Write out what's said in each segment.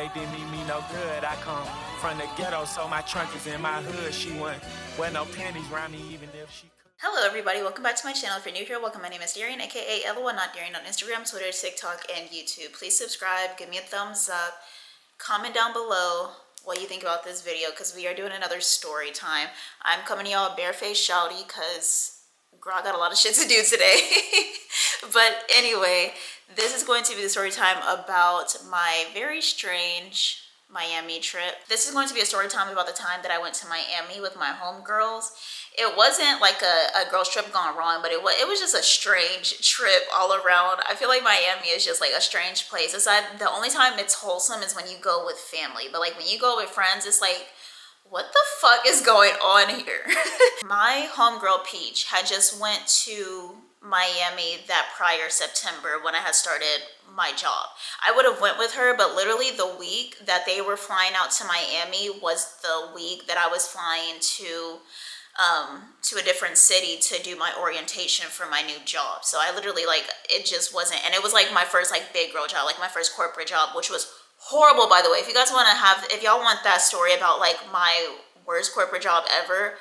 they didn't mean me no good. I come from the ghetto, so my trunk is in my hood. She wouldn't wear no panties around me even if she could. Hello everybody, welcome back to my channel. If you're new here, welcome. My name is Darian, aka LOL Not Darian on Instagram, Twitter, TikTok, and YouTube. Please subscribe, give me a thumbs up, comment down below what you think about this video, because we are doing another story time. I'm coming to y'all barefaced shouty because girl, I got a lot of shit to do today. But anyway, this is going to be the story time about my very strange Miami trip. This is going to be a story time about the time that I went to Miami with my homegirls. It wasn't like a girls trip gone wrong, but it was just a strange trip all around. I feel like Miami is just like a strange place. Aside, the only time it's wholesome is when you go with family. But like when you go with friends, it's like, what the fuck is going on here? My homegirl Peach had just went to Miami that prior September when I had started my job. I would have went with her, but literally the week that they were flying out to Miami was the week that I was flying to a different city to do my orientation for my new job. So I literally, like, it just wasn't, and it was like my first like big girl job, like my first corporate job, which was horrible, by the way. If you guys want to have, if y'all want that story about like my worst corporate job ever,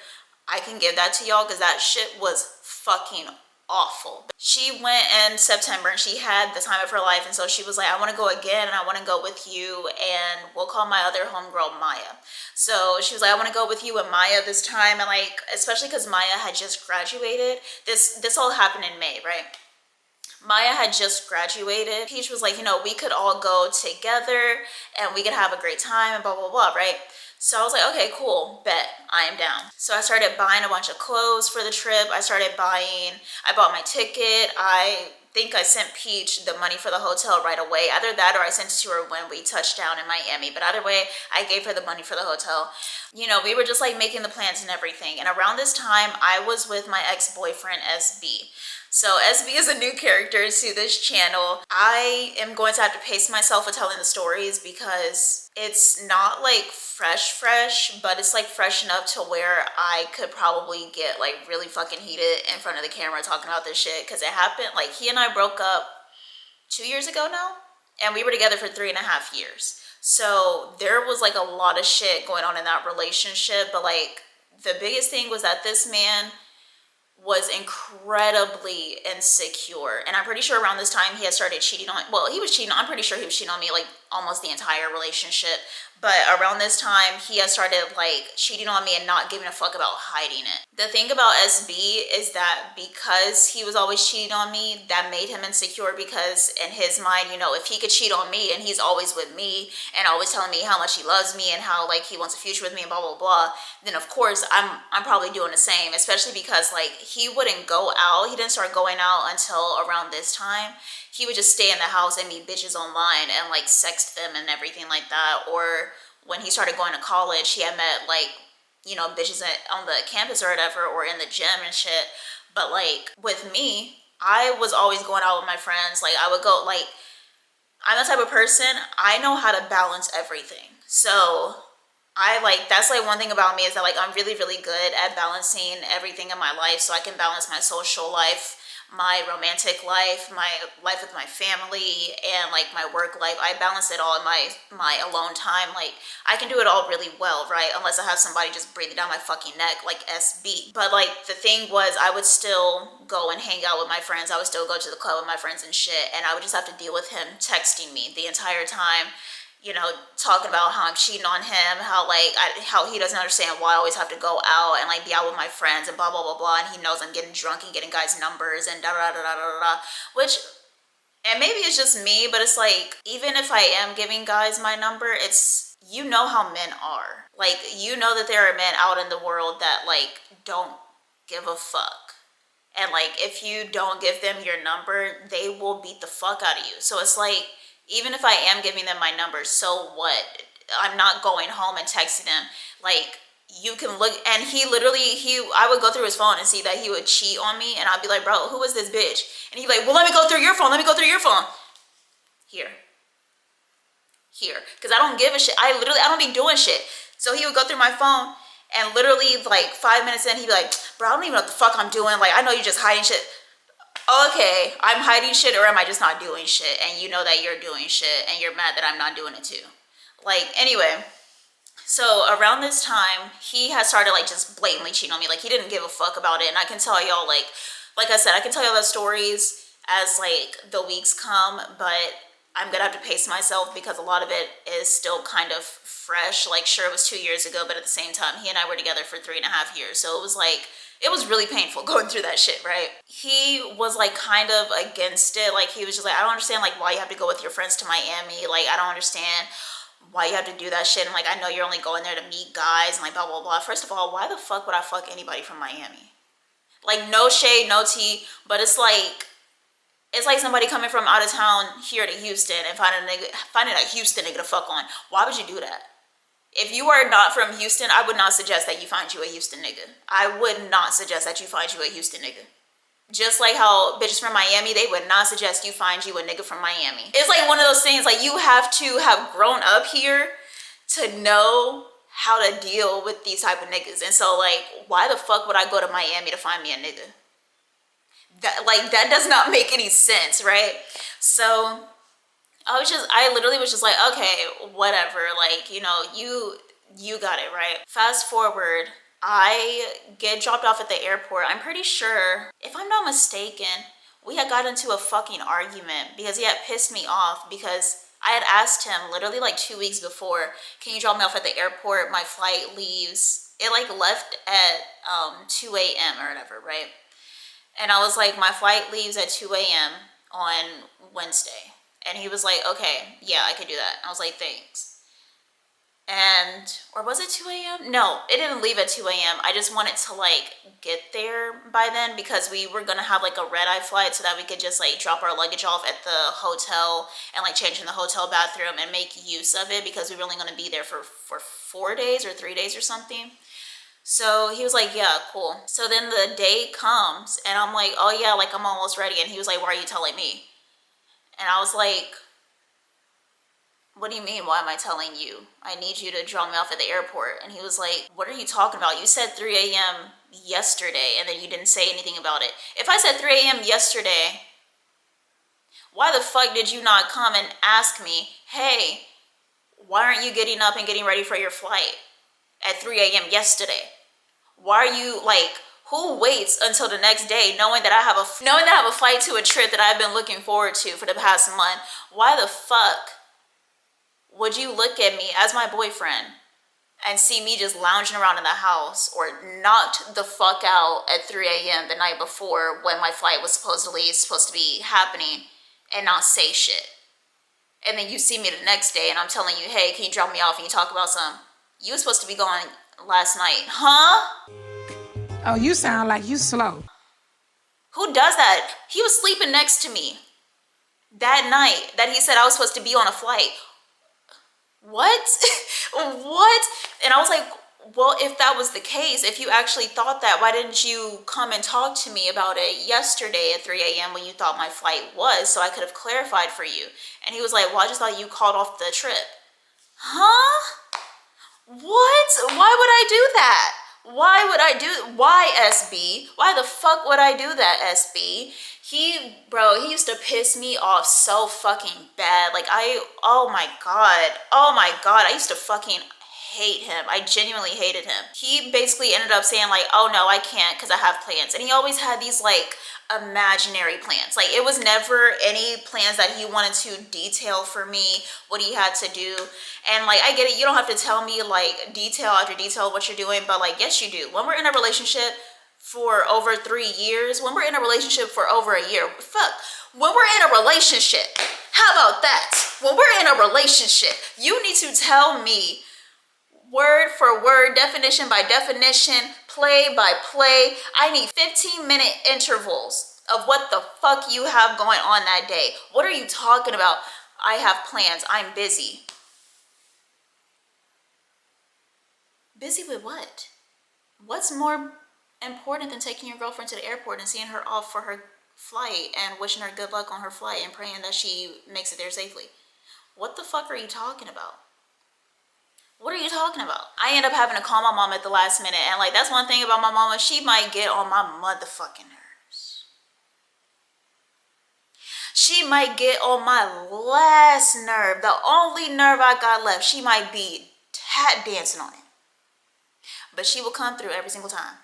I can give that to y'all, because that shit was fucking awful. She went in September and she had the time of her life, and so she was like, I want to go again and I want to go with you, and we'll call my other homegirl Maya. So she was like, I want to go with you and Maya this time. And like, especially because Maya had just graduated. This all happened in May, right? Maya had just graduated. Peach was like, you know, we could all go together and we could have a great time and blah, blah, blah, right? So I was like, okay, cool, bet, I am down. So I started buying a bunch of clothes for the trip. I bought my ticket. I think I sent Peach the money for the hotel right away. Either that or I sent it to her when we touched down in Miami. But either way, I gave her the money for the hotel. You know, we were just like making the plans and everything. And around this time, I was with my ex-boyfriend, SB. So SB is a new character to this channel. I am going to have to pace myself with telling the stories because it's not like fresh, but it's like fresh enough to where I could probably get like really fucking heated in front of the camera talking about this shit, because it happened, like, he and I broke up 2 years ago now, and we were together for 3.5 years. So there was like a lot of shit going on in that relationship, but like the biggest thing was that this man was incredibly insecure, and I'm pretty sure around this time he had started cheating on, well, he was cheating, I'm pretty sure he was cheating on me like almost the entire relationship, but around this time he had started like cheating on me and not giving a fuck about hiding it. The thing about SB is that because he was always cheating on me, that made him insecure, because in his mind, you know, if he could cheat on me and he's always with me and always telling me how much he loves me and how like he wants a future with me and blah blah blah, then of course I'm probably doing the same, especially because like he wouldn't go out. He didn't start going out until around this time. He would just stay in the house and meet bitches online and like sext them and everything like that. Or when he started going to college, he had met like, you know, bitches on the campus or whatever, or in the gym and shit. But like with me, I was always going out with my friends. Like I would go, like, I'm the type of person, I know how to balance everything. So I like, that's like one thing about me, is that like I'm really good at balancing everything in my life. So I can balance my social life, my romantic life, my life with my family, and like my work life. I balance it all in my alone time. Like I can do it all really well, right? Unless I have somebody just breathing down my fucking neck like SB. But like the thing was, I would still go and hang out with my friends. I would still go to the club with my friends and shit, and I would just have to deal with him texting me the entire time, you know, talking about how I'm cheating on him, how like how he doesn't understand why I always have to go out and like be out with my friends and blah blah blah blah, and he knows I'm getting drunk and getting guys' numbers and da da da da da da. Which, and maybe it's just me, but it's like, even if I am giving guys my number, it's, you know how men are. Like, you know that there are men out in the world that like don't give a fuck. And like if you don't give them your number, they will beat the fuck out of you. So it's like, even if I am giving them my number, so what? I'm not going home and texting them. Like, you can look, and I would go through his phone and see that he would cheat on me, and I'd be like, bro, who is this bitch? And he'd be like, well, let me go through your phone. Here. Because I don't give a shit. I don't be doing shit. So he would go through my phone, and literally like 5 minutes in, he'd be like, bro, I don't even know what the fuck I'm doing. Like, I know you're just hiding shit. Okay, I'm hiding shit, or am I just not doing shit? And you know that you're doing shit and you're mad that I'm not doing it too. Like, anyway, so around this time, he had started like just blatantly cheating on me. Like, he didn't give a fuck about it. And I can tell y'all, like I said, I can tell y'all the stories as like the weeks come, but I'm gonna have to pace myself because a lot of it is still kind of fresh. Like, sure, it was 2 years ago, but at the same time, he and I were together for 3.5 years. So it was really painful going through that shit, right? He was like kind of against it. Like, he was just like, I don't understand like why you have to go with your friends to Miami. Like, I don't understand why you have to do that shit. And like, I know you're only going there to meet guys and like blah, blah, blah. First of all, why the fuck would I fuck anybody from Miami? Like, no shade, no tea, but it's like somebody coming from out of town here to Houston and finding a Houston nigga to fuck on. Why would you do that? If you are not from Houston, I would not suggest that you find you a Houston nigga. I would not suggest that you find you a Houston nigga. Just like how bitches from Miami, they would not suggest you find you a nigga from Miami. It's like one of those things, like, you have to have grown up here to know how to deal with these type of niggas. And so, like, why the fuck would I go to Miami to find me a nigga? That does not make any sense, right? So I literally was just like, okay, whatever. Like, you know, you got it, right? Fast forward, I get dropped off at the airport. I'm pretty sure, if I'm not mistaken, we had got into a fucking argument because he had pissed me off because I had asked him literally like 2 weeks before, can you drop me off at the airport? My flight leaves, it like left at 2 a.m. or whatever, right? And I was like, my flight leaves at 2 a.m. on Wednesday. And he was like, okay, yeah, I could do that. I was like, thanks. And, or was it 2 a.m.? No, it didn't leave at 2 a.m. I just wanted to like get there by then because we were gonna have like a red-eye flight so that we could just like drop our luggage off at the hotel and like change in the hotel bathroom and make use of it because we were only gonna be there for 4 days or 3 days or something. So he was like, yeah, cool. So then the day comes and I'm like, oh yeah, like I'm almost ready. And he was like, why are you telling me? And I was like, what do you mean, why am I telling you? I need you to drop me off at the airport. And he was like, what are you talking about? You said 3 a.m. yesterday and then you didn't say anything about it. If I said 3 a.m. yesterday, why the fuck did you not come and ask me, hey, why aren't you getting up and getting ready for your flight at 3 a.m. yesterday? Why are you like, who waits until the next day knowing that I have a flight to a trip that I've been looking forward to for the past month? Why the fuck would you look at me as my boyfriend and see me just lounging around in the house or knocked the fuck out at 3 a.m. the night before when my flight was supposed to be happening and not say shit? And then you see me the next day and I'm telling you, hey, can you drop me off and you talk about something? You were supposed to be going last night, huh? Oh, you sound like you slow. Who does that? He was sleeping next to me that night that he said I was supposed to be on a flight. What? What? And I was like, well, if that was the case, if you actually thought that, why didn't you come and talk to me about it yesterday at 3 a.m. when you thought my flight was, so I could have clarified for you? And he was like, well, I just thought you called off the trip. Huh? What? Why would I do that? Why, SB? Why the fuck would I do that, SB? He used to piss me off so fucking bad. Like, oh my God, I used to fucking hate him. I genuinely hated him. He basically ended up saying like, oh no, I can't because I have plans. And he always had these like imaginary plans. Like, it was never any plans that he wanted to detail for me, what he had to do. And like, I get it, you don't have to tell me like detail after detail what you're doing, but like, yes you do. When we're in a relationship for over 3 years, when we're in a relationship for over a year, when we're in a relationship, how about that? When we're in a relationship, you need to tell me word for word, definition by definition, play by play. I need 15-minute intervals of what the fuck you have going on that day. What are you talking about? I have plans, I'm busy. Busy with what? What's more important than taking your girlfriend to the airport and seeing her off for her flight and wishing her good luck on her flight and praying that she makes it there safely? What the fuck are you talking about? What are you talking about? I end up having to call my mom at the last minute, and like, that's one thing about my mama, she might get on my motherfucking nerves. She might get on my last nerve, the only nerve I got left. She might be tap dancing on it. But she will come through every single time.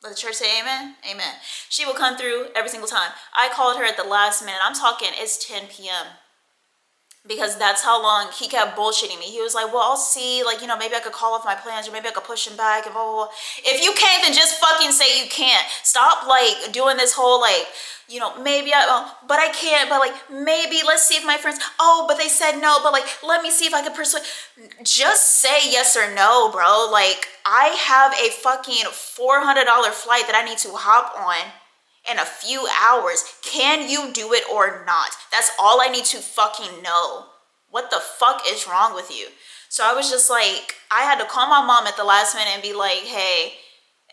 Let the church say amen? Amen. She will come through every single time. I called her at the last minute. I'm talking, it's 10 p.m. Because that's how long he kept bullshitting me. He was like, well, I'll see, like, you know, maybe I could call off my plans, or maybe I could push him back, and blah, blah, blah. If you can't, then just fucking say you can't. Stop, like, doing this whole, like, you know, maybe but I can't, but, like, maybe, let's see if my friends, oh, but they said no, but, like, let me see if I could persuade. Just say yes or no, bro. Like, I have a fucking $400 flight that I need to hop on in a few hours. Can you do it or not? That's all I need to fucking know. What the fuck is wrong with you? So I was just like, I had to call my mom at the last minute and be like, hey,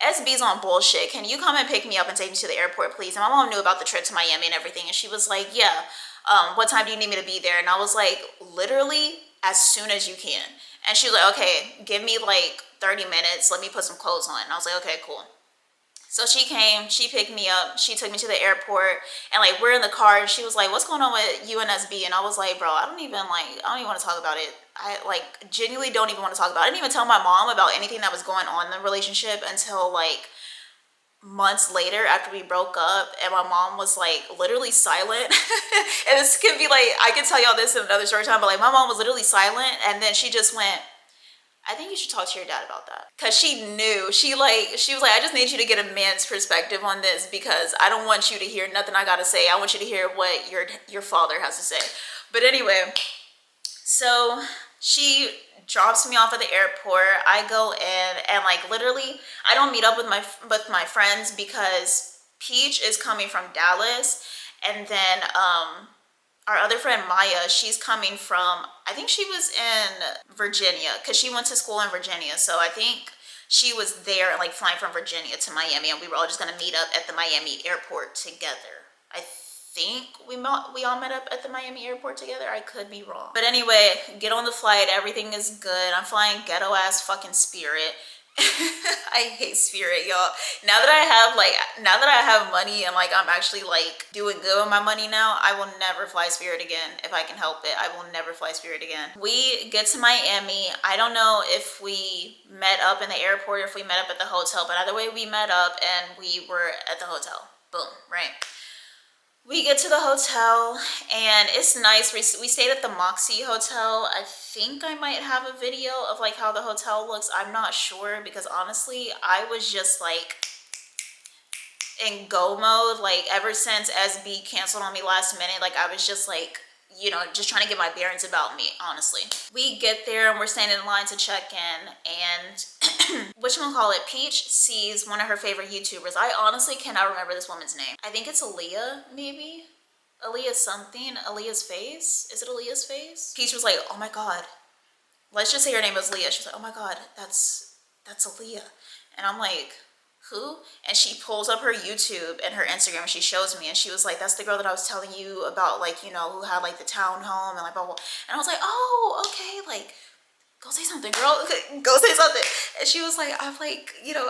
SB's on bullshit. Can you come and pick me up and take me to the airport, please? And my mom knew about the trip to Miami and everything. And she was like, yeah, what time do you need me to be there? And I was like, literally as soon as you can. And she was like, okay, give me like 30 minutes. Let me put some clothes on. And I was like, okay, cool. So she came, she picked me up, she took me to the airport, and like we're in the car, and she was like, what's going on with you and SB? And I was like, bro, I don't even want to talk about it. I like genuinely don't even want to talk about it. I didn't even tell my mom about anything that was going on in the relationship until like months later after we broke up, and my mom was like literally silent. And this could be like, I could tell y'all this in another story time, but like my mom was literally silent, and then she just went, I think you should talk to your dad about that. Cause she knew, she was like, I just need you to get a man's perspective on this, because I don't want you to hear nothing I gotta say. I want you to hear what your father has to say. But anyway, so she drops me off at the airport. I go in, and like literally, I don't meet up with my friends because Peach is coming from Dallas, and then our other friend Maya, she's coming from, I think she was in Virginia, because she went to school in Virginia. So I think she was there, like flying from Virginia to Miami, and we were all just gonna meet up at the Miami airport together. I think we all met up at the Miami airport together. I could be wrong. But anyway, get on the flight, everything is good. I'm flying ghetto ass fucking Spirit. I hate Spirit, y'all. Now that I have money, and like I'm actually like doing good with my money now, I will never fly Spirit again. If I can help it, I will never fly Spirit again. We get to Miami. I don't know if we met up in the airport or if we met up at the hotel, but either way we met up and we were at the hotel. Boom, right? We get to the hotel, and it's nice. We stayed at the Moxie Hotel. I think I might have a video of like how the hotel looks. I'm not sure, because honestly, I was just like in go mode. Like ever since SB canceled on me last minute, like I was just like, you know, just trying to get my bearings about me, honestly. We get there and we're standing in line to check in, and whatchamacallit, Peach sees one of her favorite YouTubers. I honestly cannot remember this woman's name. I think it's Aaliyah, maybe? Aaliyah something? Aaliyah's Face? Is it Aaliyah's Face? Peach was like, oh my god. Let's just say her name was Leah. She's like, oh my god, that's Aaliyah. And I'm like, who? And she pulls up her YouTube and her Instagram, and she shows me, and she was like, that's the girl that I was telling you about, like, you know, who had like the townhome and like blah, blah. And I was like, oh, okay, like, go say something, girl. Go say something. And she was like, I'm like, you know,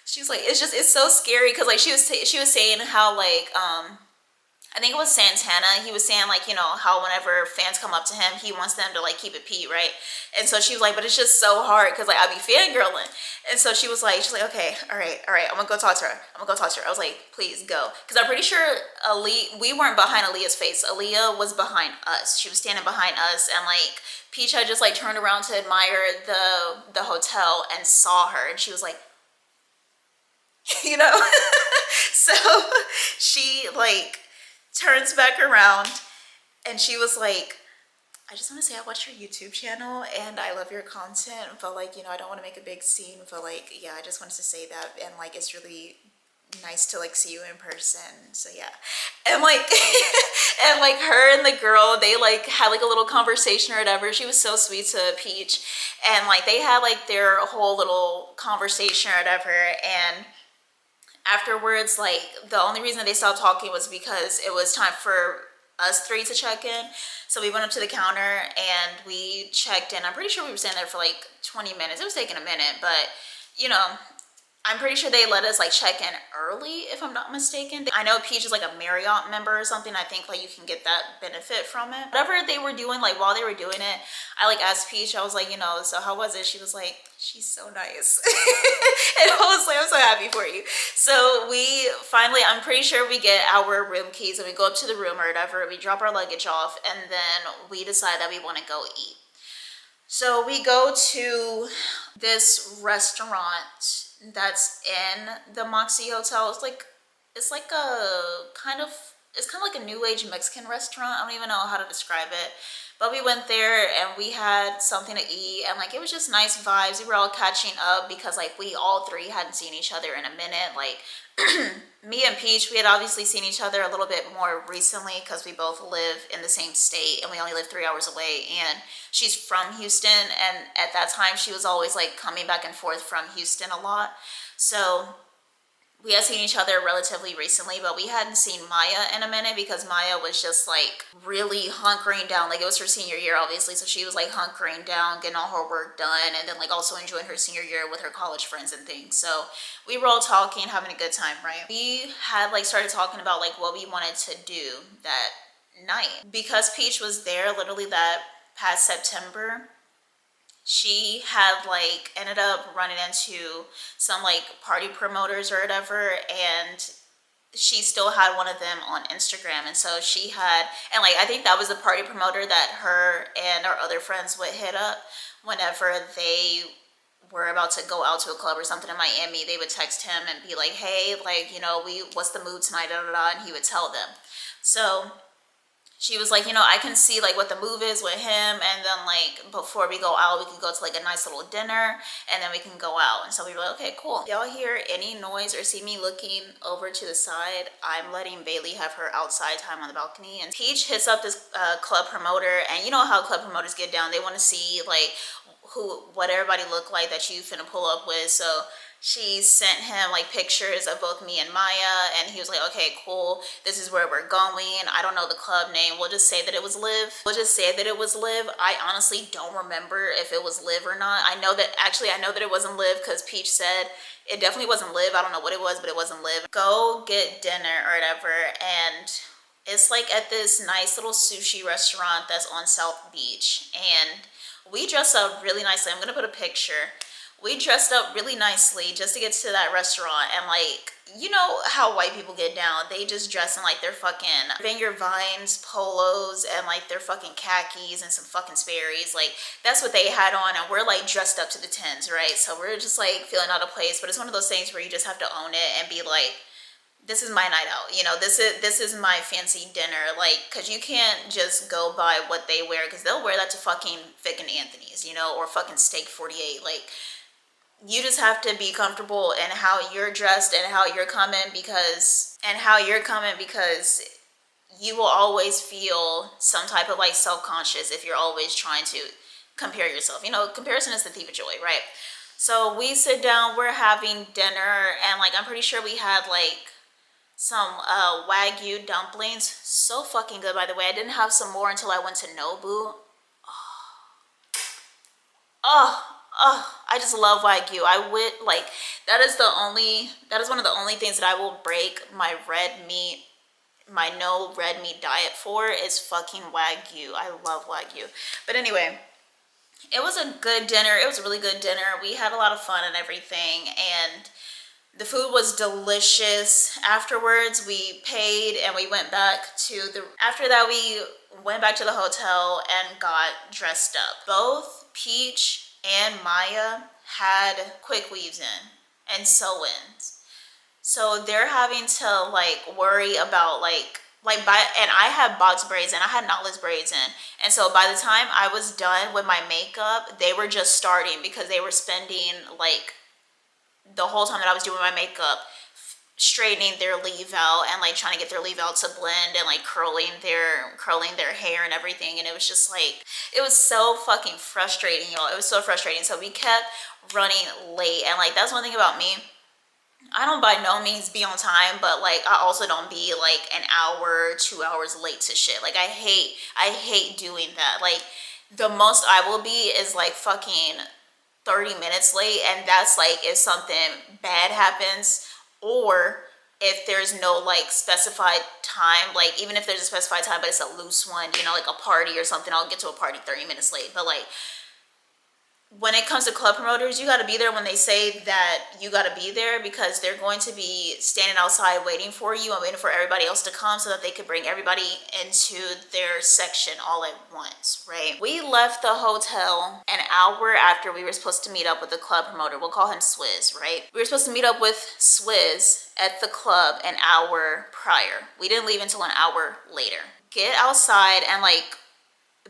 she was like, it's so scary, because like she was saying how like I think it was Santana. He was saying like, you know, how whenever fans come up to him, he wants them to like keep it P, right? And so she was like, but it's just so hard, because like I be fangirling. And so she's like, okay, all right, I'm gonna go talk to her. I was like, please go, because I'm pretty sure we weren't behind Aaliyah's face. Aaliyah was behind us. She was standing behind us, and like Peach had just like turned around to admire the hotel and saw her, and she was like, you know. So she like turns back around, and she was like, I just want to say I watched your YouTube channel and I love your content, but like, you know, I don't want to make a big scene, but like, yeah, I just wanted to say that, and like it's really nice to like see you in person. So yeah. And like and like her and the girl, they like had like a little conversation or whatever. She was so sweet to Peach, and like they had like their whole little conversation or whatever. And afterwards, like the only reason they stopped talking was because it was time for us three to check in. So we went up to the counter and we checked in. I'm pretty sure we were standing there for like 20 minutes. It was taking a minute, but you know, I'm pretty sure they let us like check in early, if I'm not mistaken. I know Peach is like a Marriott member or something. I think like you can get that benefit from it. Whatever they were doing, like while they were doing it, I like asked Peach, I was like, you know, so how was it? She was like, she's so nice. And I was like, I'm so happy for you. So we finally, I'm pretty sure we get our room keys and we go up to the room or whatever. We drop our luggage off and then we decide that we want to go eat. So we go to this restaurant that's in the Moxie Hotel. It's like a kind of, it's kind of like a new age Mexican restaurant. I don't even know how to describe it. But we went there and we had something to eat and like it was just nice vibes. We were all catching up because like we all three hadn't seen each other in a minute. Like me and Peach, we had obviously seen each other a little bit more recently because we both live in the same state and we only live 3 hours away, and she's from Houston, and at that time she was always like coming back and forth from Houston a lot. So we had seen each other relatively recently, but we hadn't seen Maya in a minute because Maya was just like really hunkering down. Like it was her senior year, obviously, so she was like hunkering down, getting all her work done, and then like also enjoying her senior year with her college friends and things. So we were all talking, having a good time, right? We had like started talking about like what we wanted to do that night. Because Peach was there literally that past September, she had like ended up running into some like party promoters or whatever, and she still had one of them on Instagram. And so she had, and like I think that was the party promoter that her and our other friends would hit up whenever they were about to go out to a club or something in Miami. They would text him and be like, hey, like, you know, what's the mood tonight, da, da, da, and he would tell them. So she was like, you know, I can see like what the move is with him, and then like before we go out, we can go to like a nice little dinner and then we can go out. And so we were like, okay, cool. If y'all hear any noise or see me looking over to the side, I'm letting Bailey have her outside time on the balcony. And Peach hits up this club promoter, and you know how club promoters get down. They want to see like what everybody look like that you finna pull up with. So she sent him like pictures of both me and Maya, and he was like, okay, cool, this is where we're going. I don't know the club name. We'll just say that it was Live. We'll just say that it was Live. I honestly don't remember if it was Live or not. I know that it wasn't Live because Peach said it definitely wasn't Live. I don't know what it was, but it wasn't Live. Go get dinner or whatever, and it's like at this nice little sushi restaurant that's on South Beach, and we dressed up really nicely. I'm gonna put a picture. We dressed up really nicely just to get to that restaurant, and like, you know how white people get down. They just dress in like their fucking Vineyard Vines polos and like their fucking khakis and some fucking Sperry's. Like that's what they had on, and we're like dressed up to the tens, right? So we're just like feeling out of place, but it's one of those things where you just have to own it and be like, this is my night out, you know, this is my fancy dinner, like, because you can't just go by what they wear, because they'll wear that to fucking Vic and Anthony's, you know, or fucking Steak 48. Like, you just have to be comfortable in how you're dressed and how you're coming, because you will always feel some type of like self-conscious if you're always trying to compare yourself. You know, comparison is the thief of joy, right? So we sit down, we're having dinner, and like I'm pretty sure we had like some Wagyu dumplings. So fucking good, by the way. I didn't have some more until I went to Nobu. I just love Wagyu. I would like, that is one of the only things that I will break my no red meat diet for, is fucking Wagyu. I love Wagyu. But anyway, it was a good dinner. It was a really good dinner. We had a lot of fun and everything, and the food was delicious. Afterwards, we paid and we went back to after that we went back to the hotel and got dressed up. Both Peach and Maya had quick weaves in and sew-ins. So they're having to like worry about and I had box braids and I had knotless braids in. And so by the time I was done with my makeup, they were just starting, because they were spending like the whole time that I was doing my makeup straightening their leave out and like trying to get their leave out to blend, and like curling their hair and everything. And it was just like, it was so fucking frustrating, y'all. It was so frustrating. So we kept running late, and like that's one thing about me. I don't by no means be on time, but like I also don't be like an hour, 2 hours late to shit. Like I hate doing that. Like the most I will be is like fucking 30 minutes late, and that's like if something bad happens, or if there's no like specified time, like even if there's a specified time but it's a loose one, you know, like a party or something, I'll get to a party 30 minutes late. But like when it comes to club promoters, you got to be there when they say that you got to be there, because they're going to be standing outside waiting for you and waiting for everybody else to come so that they could bring everybody into their section all at once, right? We left the hotel an hour after we were supposed to meet up with the club promoter. We'll call him Swizz, right? We were supposed to meet up with Swizz at the club an hour prior. We didn't leave until an hour later. Get outside, and like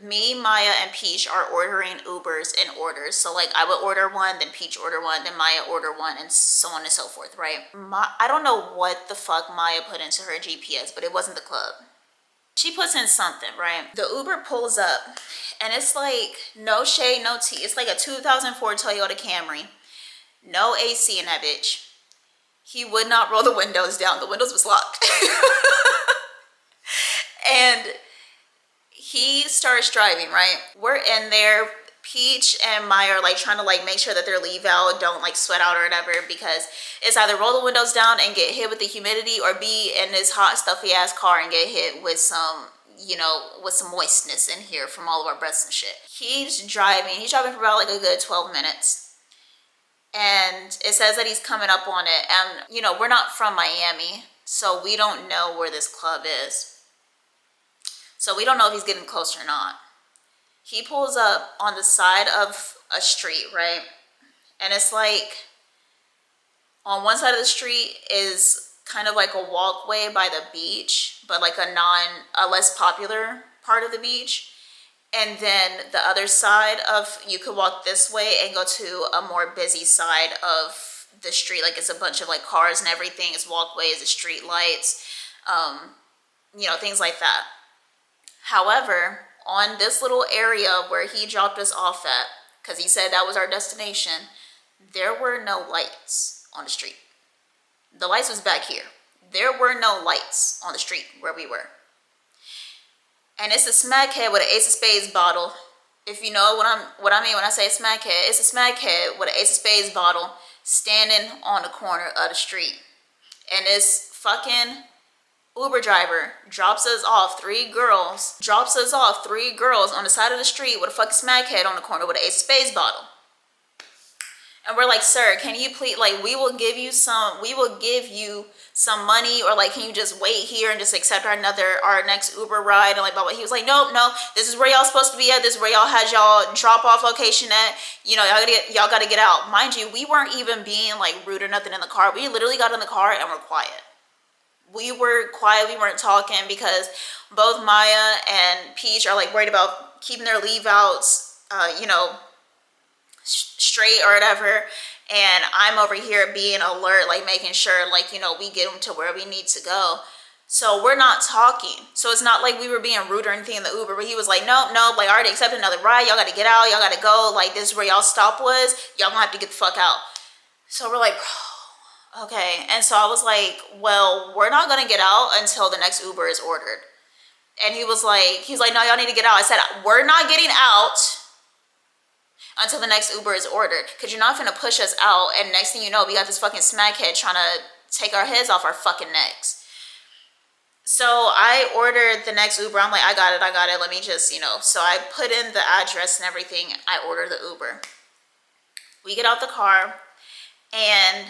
me, Maya, and Peach are ordering Ubers in orders. So like I would order one, then Peach order one, then Maya order one, and so on and so forth, right? I don't know what the fuck Maya put into her GPS, but it wasn't the club. She puts in something, right? The Uber pulls up, and it's like no shade, no tea. It's like a 2004 Toyota Camry. No AC in that bitch. He would not roll the windows down. The windows was locked. And he starts driving, right? We're in there. Peach and Maya are like trying to like make sure that their leave out don't like sweat out or whatever, because it's either roll the windows down and get hit with the humidity, or be in this hot stuffy ass car and get hit with some, you know, with some moistness in here from all of our breaths and shit. He's driving for about like a good 12 minutes. And it says that he's coming up on it. And, you know, we're not from Miami, so we don't know where this club is. So we don't know if he's getting close or not. He pulls up on the side of a street, right? And it's like on one side of the street is kind of like a walkway by the beach, but like a less popular part of the beach. And then the other side of, you could walk this way and go to a more busy side of the street. Like it's a bunch of like cars and everything. It's walkways, it's street lights, you know, things like that. However, on this little area where he dropped us off at, because he said that was our destination, there were no lights on the street. The lights was back here. There were no lights on the street where we were. And it's a smackhead with an Ace of Spades bottle. If you know what I mean when I say smackhead, it's a smackhead with an Ace of Spades bottle standing on the corner of the street. And this fucking Uber driver drops us off three girls on the side of the street with a fucking smackhead on the corner with an Ace of Spades bottle. And we're like, sir, can you please, like, we will give you some money, or like, can you just wait here and just accept our next Uber ride, and like blah blah. He was like, no, this is where y'all supposed to be at. This is where y'all had y'all drop off location at. You know, y'all gotta get out. Mind you, we weren't even being like rude or nothing in the car. We literally got in the car and we're quiet. We were quiet, we weren't talking, because both Maya and Peach are like worried about keeping their leave outs, you know, straight or whatever. And I'm over here being alert, like making sure, like, you know, we get them to where we need to go. So we're not talking. So it's not like we were being rude or anything in the Uber, but he was like, nope, like I already accepted another ride. Y'all got to get out. Y'all got to go. Like, this is where y'all stop was. Y'all gonna have to get the fuck out. So we're like, okay. And so I was like, well, we're not going to get out until the next Uber is ordered. And he's like, no, y'all need to get out. I said, we're not getting out until the next Uber is ordered, because you're not going to push us out. And next thing you know, we got this fucking smackhead trying to take our heads off our fucking necks. So I ordered the next Uber. I'm like, I got it. Let me just, you know. So I put in the address and everything. I ordered the Uber. We get out the car, and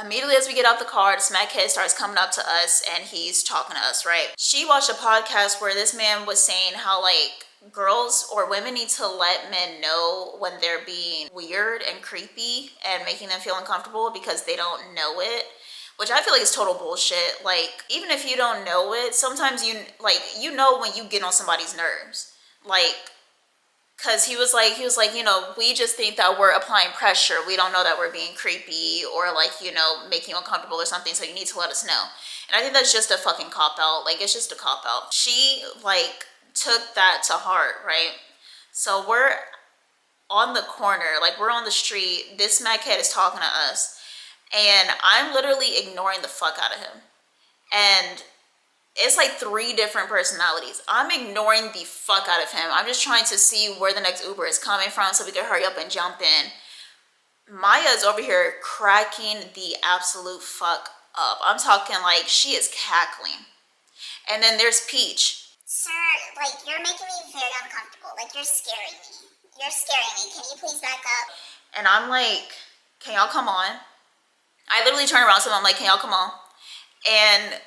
immediately as we get out the car, the smackhead starts coming up to us, and he's talking to us, right? She watched a podcast where this man was saying how, like, girls or women need to let men know when they're being weird and creepy and making them feel uncomfortable because they don't know it, which I feel like is total bullshit. Like, even if you don't know it, sometimes you know when you get on somebody's nerves. Like, because he was like, you know, we just think that we're applying pressure. We don't know that we're being creepy or, like, you know, making you uncomfortable or something, so you need to let us know. And I think that's just a fucking cop-out. Like, it's just a cop-out. She, like, took that to heart, right? So we're on the corner, like, we're on the street. This smackhead is talking to us, and I'm literally ignoring the fuck out of him. And it's like 3 different personalities. I'm ignoring the fuck out of him. I'm just trying to see where the next Uber is coming from so we can hurry up and jump in. Maya is over here cracking the absolute fuck up. I'm talking like she is cackling. And then there's Peach. Sir, like, you're making me very uncomfortable. Like, you're scaring me. You're scaring me. Can you please back up? And I'm like, can y'all come on? I literally turn around to them, I'm like, can y'all come on? And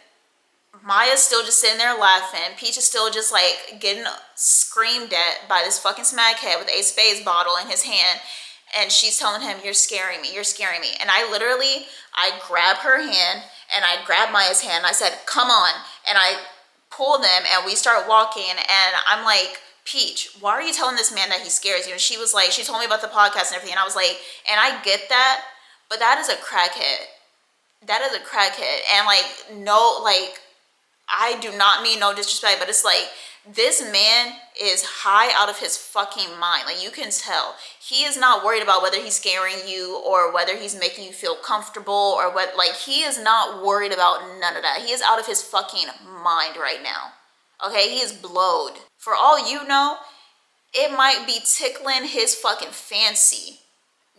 Maya's still just sitting there laughing. Peach is still just like getting screamed at by this fucking smackhead with a spades bottle in his hand. And she's telling him, you're scaring me, you're scaring me. And I grab her hand and I grab Maya's hand. I said, come on. And I pull them and we start walking. And I'm like, Peach, why are you telling this man that he scares you? And she was like, she told me about the podcast and everything. And I was like, and I get that, but that is a crackhead. That is a crackhead. And like, no, like, I do not mean no disrespect, but it's like, this man is high out of his fucking mind. Like, you can tell. He is not worried about whether he's scaring you or whether he's making you feel comfortable or what. Like, he is not worried about none of that. He is out of his fucking mind right now. Okay? He is blowed. For all you know, it might be tickling his fucking fancy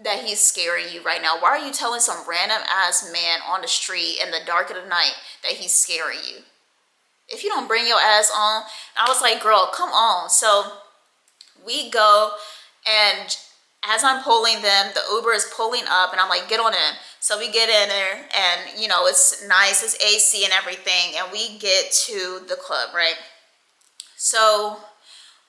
that he's scaring you right now. Why are you telling some random ass man on the street in the dark of the night that he's scaring you? If you don't bring your ass on. I was like, girl, come on. So we go, and as I'm pulling them, the Uber is pulling up, and I'm like, get on in. So we get in there, and you know, it's nice, it's AC and everything, and we get to the club, right? So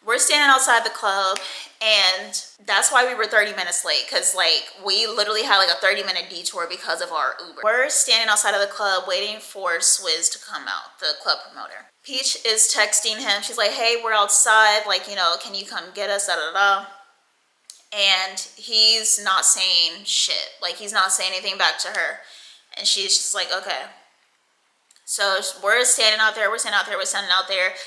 we're standing outside the club, and that's why we were 30 minutes late, because like we literally had like a 30-minute detour because of our Uber. We're standing outside of the club waiting for Swizz to come out, the club promoter. Peach is texting him. She's like, hey, we're outside, like, you know, can you come get us, da da da. And he's not saying shit. Like, he's not saying anything back to her. And she's just like, okay. So we're standing out there,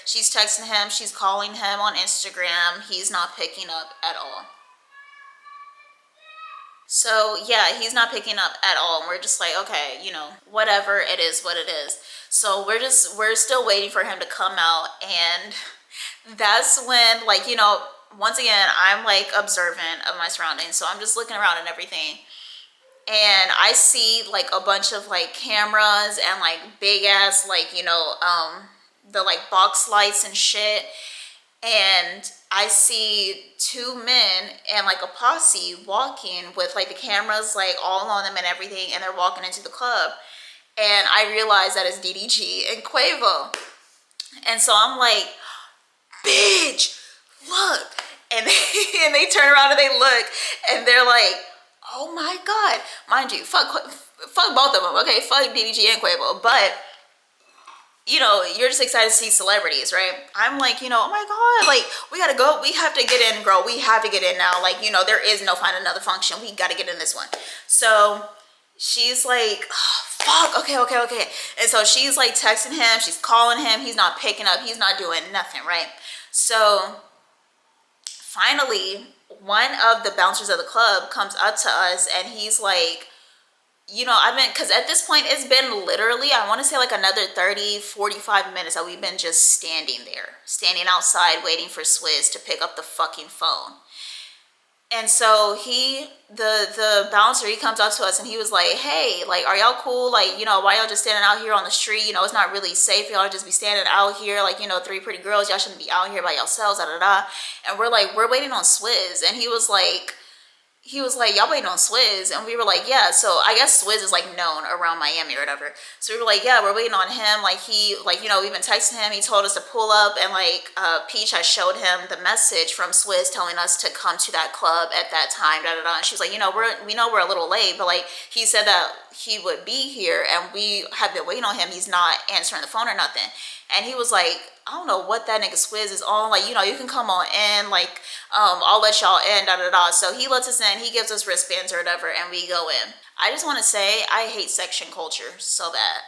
She's texting him, she's calling him on Instagram. He's not picking up at all. So yeah, he's not picking up at all. And we're just like, okay, you know, whatever, it is what it is. So we're still waiting for him to come out. And that's when, like, you know, once again, I'm like observant of my surroundings. So I'm just looking around and everything. And I see like a bunch of like cameras and like big ass, like, you know, the like box lights and shit. And I see two men and like a posse walking with like the cameras like all on them and everything, and they're walking into the club. And I realize that it's DDG and Quavo. And so I'm like, bitch, look. And they turn around and they look, and they're like, oh my God. Mind you, fuck both of them, okay? Fuck DDG and Quavo. But, you know, you're just excited to see celebrities, right? I'm like, you know, oh my God, like, we gotta go. We have to get in, girl. We have to get in now. Like, you know, there is no find another function. We gotta get in this one. So she's like, oh, fuck, okay. And so she's like texting him. She's calling him. He's not picking up. He's not doing nothing, right? So finally, one of the bouncers of the club comes up to us, and he's like, you know, because at this point, it's been literally, I want to say like another 30, 45 minutes that we've been just standing there, standing outside waiting for Swizz to pick up the fucking phone. And so the bouncer, he comes up to us and he was like, hey, like, are y'all cool? Like, you know, why y'all just standing out here on the street? You know, it's not really safe. Y'all just be standing out here like, you know, three pretty girls. Y'all shouldn't be out here by yourselves, da da da. And we're like, we're waiting on Swizz. And he was like, y'all waiting on Swizz? And we were like, yeah. So I guess Swizz is like known around Miami or whatever. So we were like, yeah, we're waiting on him. Like, you know, we've been texting him. He told us to pull up, and like Peach, I showed him the message from Swizz telling us to come to that club at that time, da da da. And she was like, you know, we know we're a little late, but like, he said that he would be here, and we have been waiting on him. He's not answering the phone or nothing. And he was like, I don't know what that nigga Swizz is on. Like, you know, you can come on in. Like, I'll let y'all in, da da da. So he lets us in. He gives us wristbands or whatever, and we go in. I just want to say, I hate section culture so bad.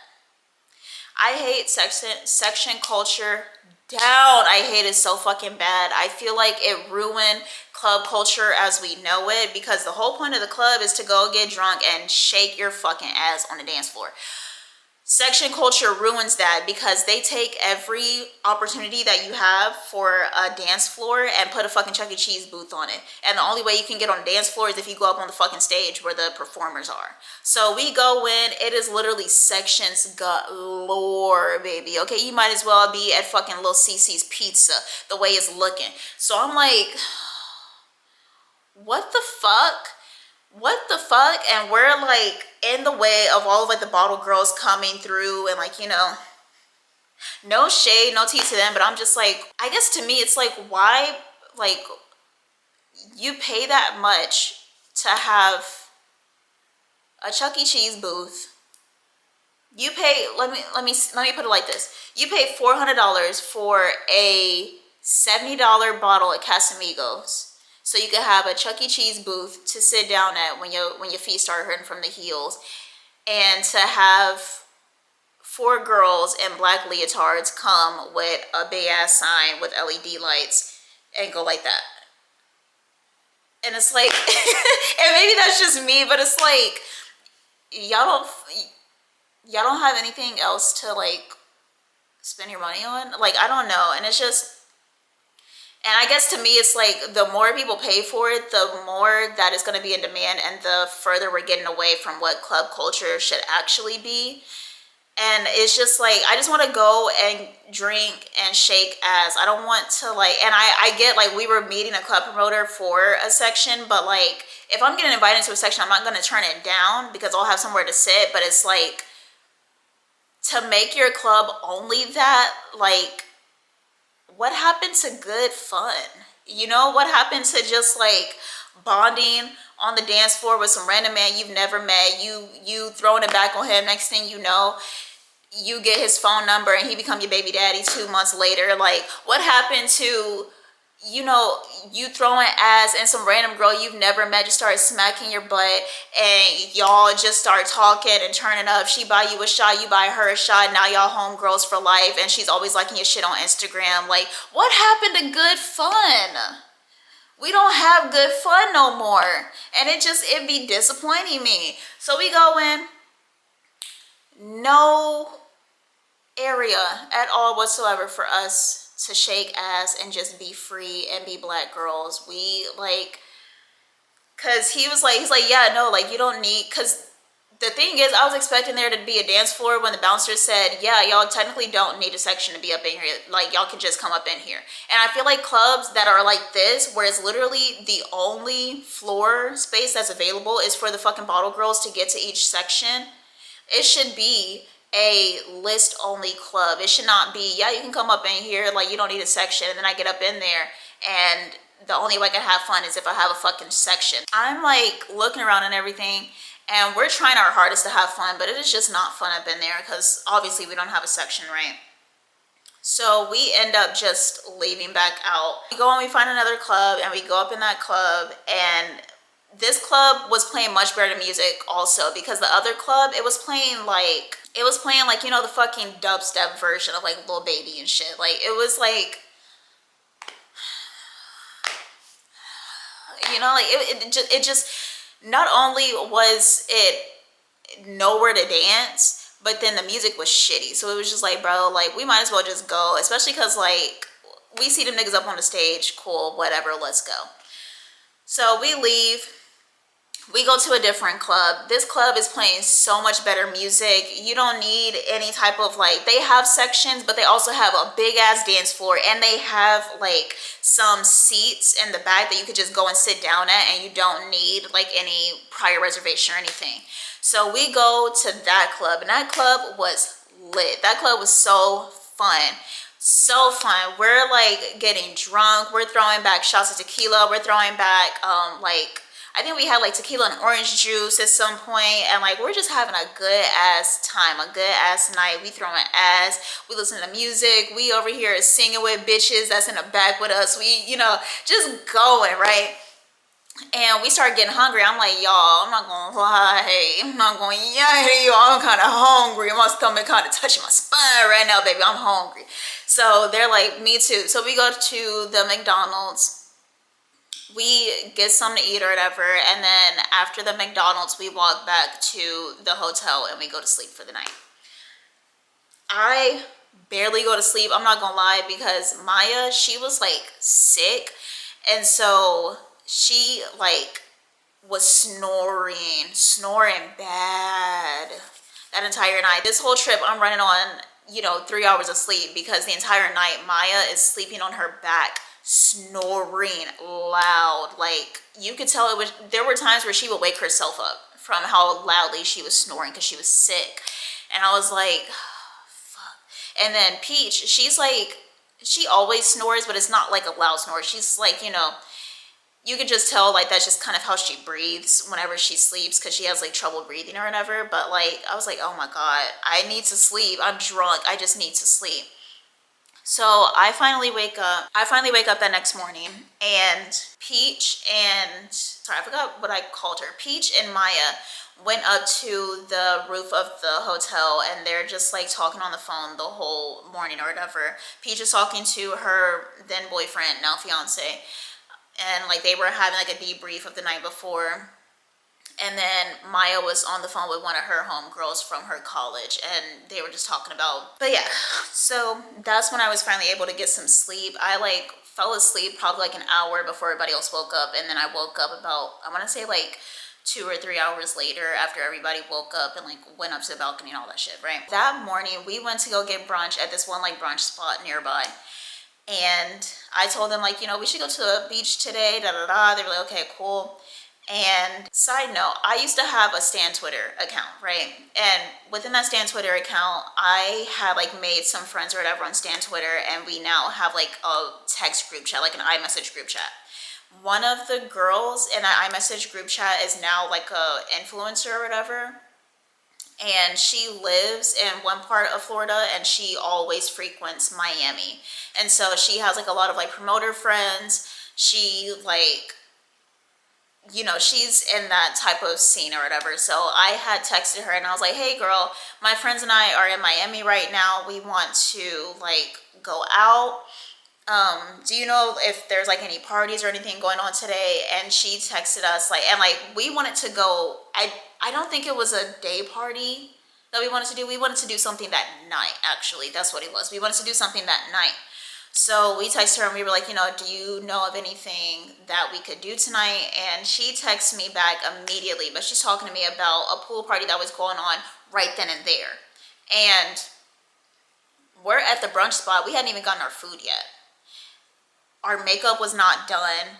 I hate section culture down. I hate it so fucking bad. I feel like it ruined club culture as we know it, because the whole point of the club is to go get drunk and shake your fucking ass on the dance floor. section culture ruins that because they take every opportunity that you have for a dance floor and put a fucking Chuck E. Cheese booth on it. And the only way you can get on a dance floor is if you go up on the fucking stage where the performers are. So we go in, it is literally sections galore, baby. Okay, you might as well be at fucking Little CC's Pizza the way it's looking. So I'm like, what the fuck? What the fuck? And we're like in the way of all of like the bottle girls coming through, and like, you know, no shade, no tea to them, but I'm just like, I guess to me it's like, why, like, you pay that much to have a Chuck E. Cheese booth. You pay, let me put it like this. You pay $400 for a $70 bottle at Casamigos, so you can have a Chuck E. Cheese booth to sit down at when your feet start hurting from the heels, and to have 4 girls in black leotards come with a big ass sign with LED lights and go like that. And it's like, and maybe that's just me, but it's like, y'all don't have anything else to like spend your money on? Like, I don't know. And it's just, and I guess to me, it's like the more people pay for it, the more that is going to be in demand, and the further we're getting away from what club culture should actually be. And it's just like, I just want to go and drink and shake ass. I don't want to like, and I get like, we were meeting a club promoter for a section, but like, if I'm getting invited to a section, I'm not going to turn it down because I'll have somewhere to sit. But it's like, to make your club only that, like, what happened to good fun? You know, what happened to just like bonding on the dance floor with some random man you've never met, you throwing it back on him, next thing you know, you get his phone number and he become your baby daddy 2 months later. Like, what happened to, you know, you throwing ass and some random girl you've never met just started smacking your butt, and y'all just start talking and turning up. She buy you a shot, you buy her a shot, now y'all homegirls for life, and she's always liking your shit on Instagram. Like, what happened to good fun? We don't have good fun no more, and it be disappointing me. So we go in, no area at all whatsoever for us to shake ass and just be free and be black girls. We like, cause he's like, yeah, no, like, you don't need, cause the thing is, I was expecting there to be a dance floor when the bouncer said, yeah, y'all technically don't need a section to be up in here. Like, y'all can just come up in here. And I feel like clubs that are like this, where it's literally the only floor space that's available is for the fucking bottle girls to get to each section. It should be a list only club. It should not be, yeah, you can come up in here, like, you don't need a section, and then I get up in there and the only way I can have fun is if I have a fucking section. I'm like looking around and everything, and we're trying our hardest to have fun, but it is just not fun up in there because obviously we don't have a section, right? So we end up just leaving back out. We go and we find another club, and we go up in that club, and this club was playing much better music also, because the other club, it was playing like, you know, the fucking dubstep version of like Lil Baby and shit. Like, it was like, you know, like it just not only was it nowhere to dance, but then the music was shitty. So it was just like, bro, like, we might as well just go, especially because like we see them niggas up on the stage, cool, whatever, let's go. So we leave. We go to a different club. This club is playing so much better music. You don't need any type of like, they have sections, but they also have a big ass dance floor, and they have like some seats in the back that you could just go and sit down at, and you don't need like any prior reservation or anything. So we go to that club, and that club was lit. That club was so fun. So fun. We're like getting drunk. We're throwing back shots of tequila. We're throwing back like, I think we had like tequila and orange juice at some point, and like, we're just having a good ass time, a good ass night. We throwing ass, we listen to music, we over here singing with bitches that's in the back with us. We, you know, just going, right? And we started getting hungry. I'm like, y'all, I'm not gonna lie, I'm not gonna lie to y'all, I'm kind of hungry. My stomach kind of touching my spine right now, baby. I'm hungry. So they're like, me too. So we go to the McDonald's. We get something to eat or whatever, and then after the McDonald's, we walk back to the hotel and we go to sleep for the night. I barely go to sleep. I'm not gonna lie, because Maya, she was like sick, and so she like was snoring bad that entire night. This whole trip I'm running on, 3 hours of sleep, because the entire night Maya is sleeping on her back, snoring loud. Like, you could tell there were times where she would wake herself up from how loudly she was snoring because she was sick. And I was like, fuck. And then Peach, she's like, she always snores, but it's not like a loud snore. She's like, you could just tell, like, that's just kind of how she breathes whenever she sleeps, because she has like trouble breathing or whatever. But like, I was like, oh my god, I need to sleep. I'm drunk, I just need to sleep. So I finally wake up that next morning, and Peach and, sorry, I forgot what I called her. Peach and Maya went up to the roof of the hotel, and they're just like talking on the phone the whole morning or whatever. Peach is talking to her then boyfriend, now fiance, and like they were having like a debrief of the night before. And then Maya was on the phone with one of her homegirls from her college, and they were just talking about, but yeah, so that's when I was finally able to get some sleep. I like fell asleep probably like an hour before everybody else woke up, and then I woke up about, I want to say like 2 or 3 hours later, after everybody woke up and like went up to the balcony and all that shit, right? That morning we went to go get brunch at this one like brunch spot nearby. And I told them, like, we should go to the beach today, da da da. They were like, okay, cool. And side note, I used to have a Stan Twitter account, right? And within that Stan Twitter account, I had like made some friends or whatever on Stan Twitter, and we now have like a text group chat, like an iMessage group chat. One of the girls in that iMessage group chat is now like a influencer or whatever. And she lives in one part of Florida, and she always frequents Miami. And so she has like a lot of like promoter friends. She like, she's in that type of scene or whatever. So I had texted her and I was like, hey girl, my friends and I are in Miami right now. We want to like go out. Do you know if there's like any parties or anything going on today? And she texted us like, and like we wanted to go, I don't think it was a day party that we wanted to do. We wanted to do something that night, actually. That's what it was. We wanted to do something that night. So we texted her and we were like, do you know of anything that we could do tonight? And she texted me back immediately, but she's talking to me about a pool party that was going on right then and there. And we're at the brunch spot. We hadn't even gotten our food yet. Our makeup was not done.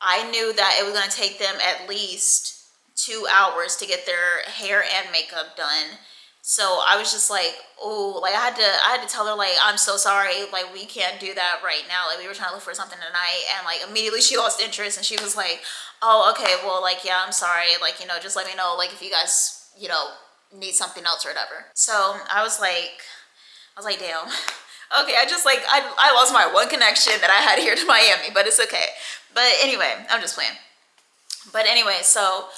I knew that it was going to take them at least 2 hours to get their hair and makeup done. So I was just like, oh, like I had to tell her, like, I'm so sorry, like we can't do that right now. Like we were trying to look for something tonight, and like immediately she lost interest, and she was like, oh, okay, well, like, yeah, I'm sorry, like, just let me know, like, if you guys, need something else or whatever. So I was like, damn. Okay, I lost my one connection that I had here to Miami, but it's okay. But anyway, I'm just playing. But anyway, so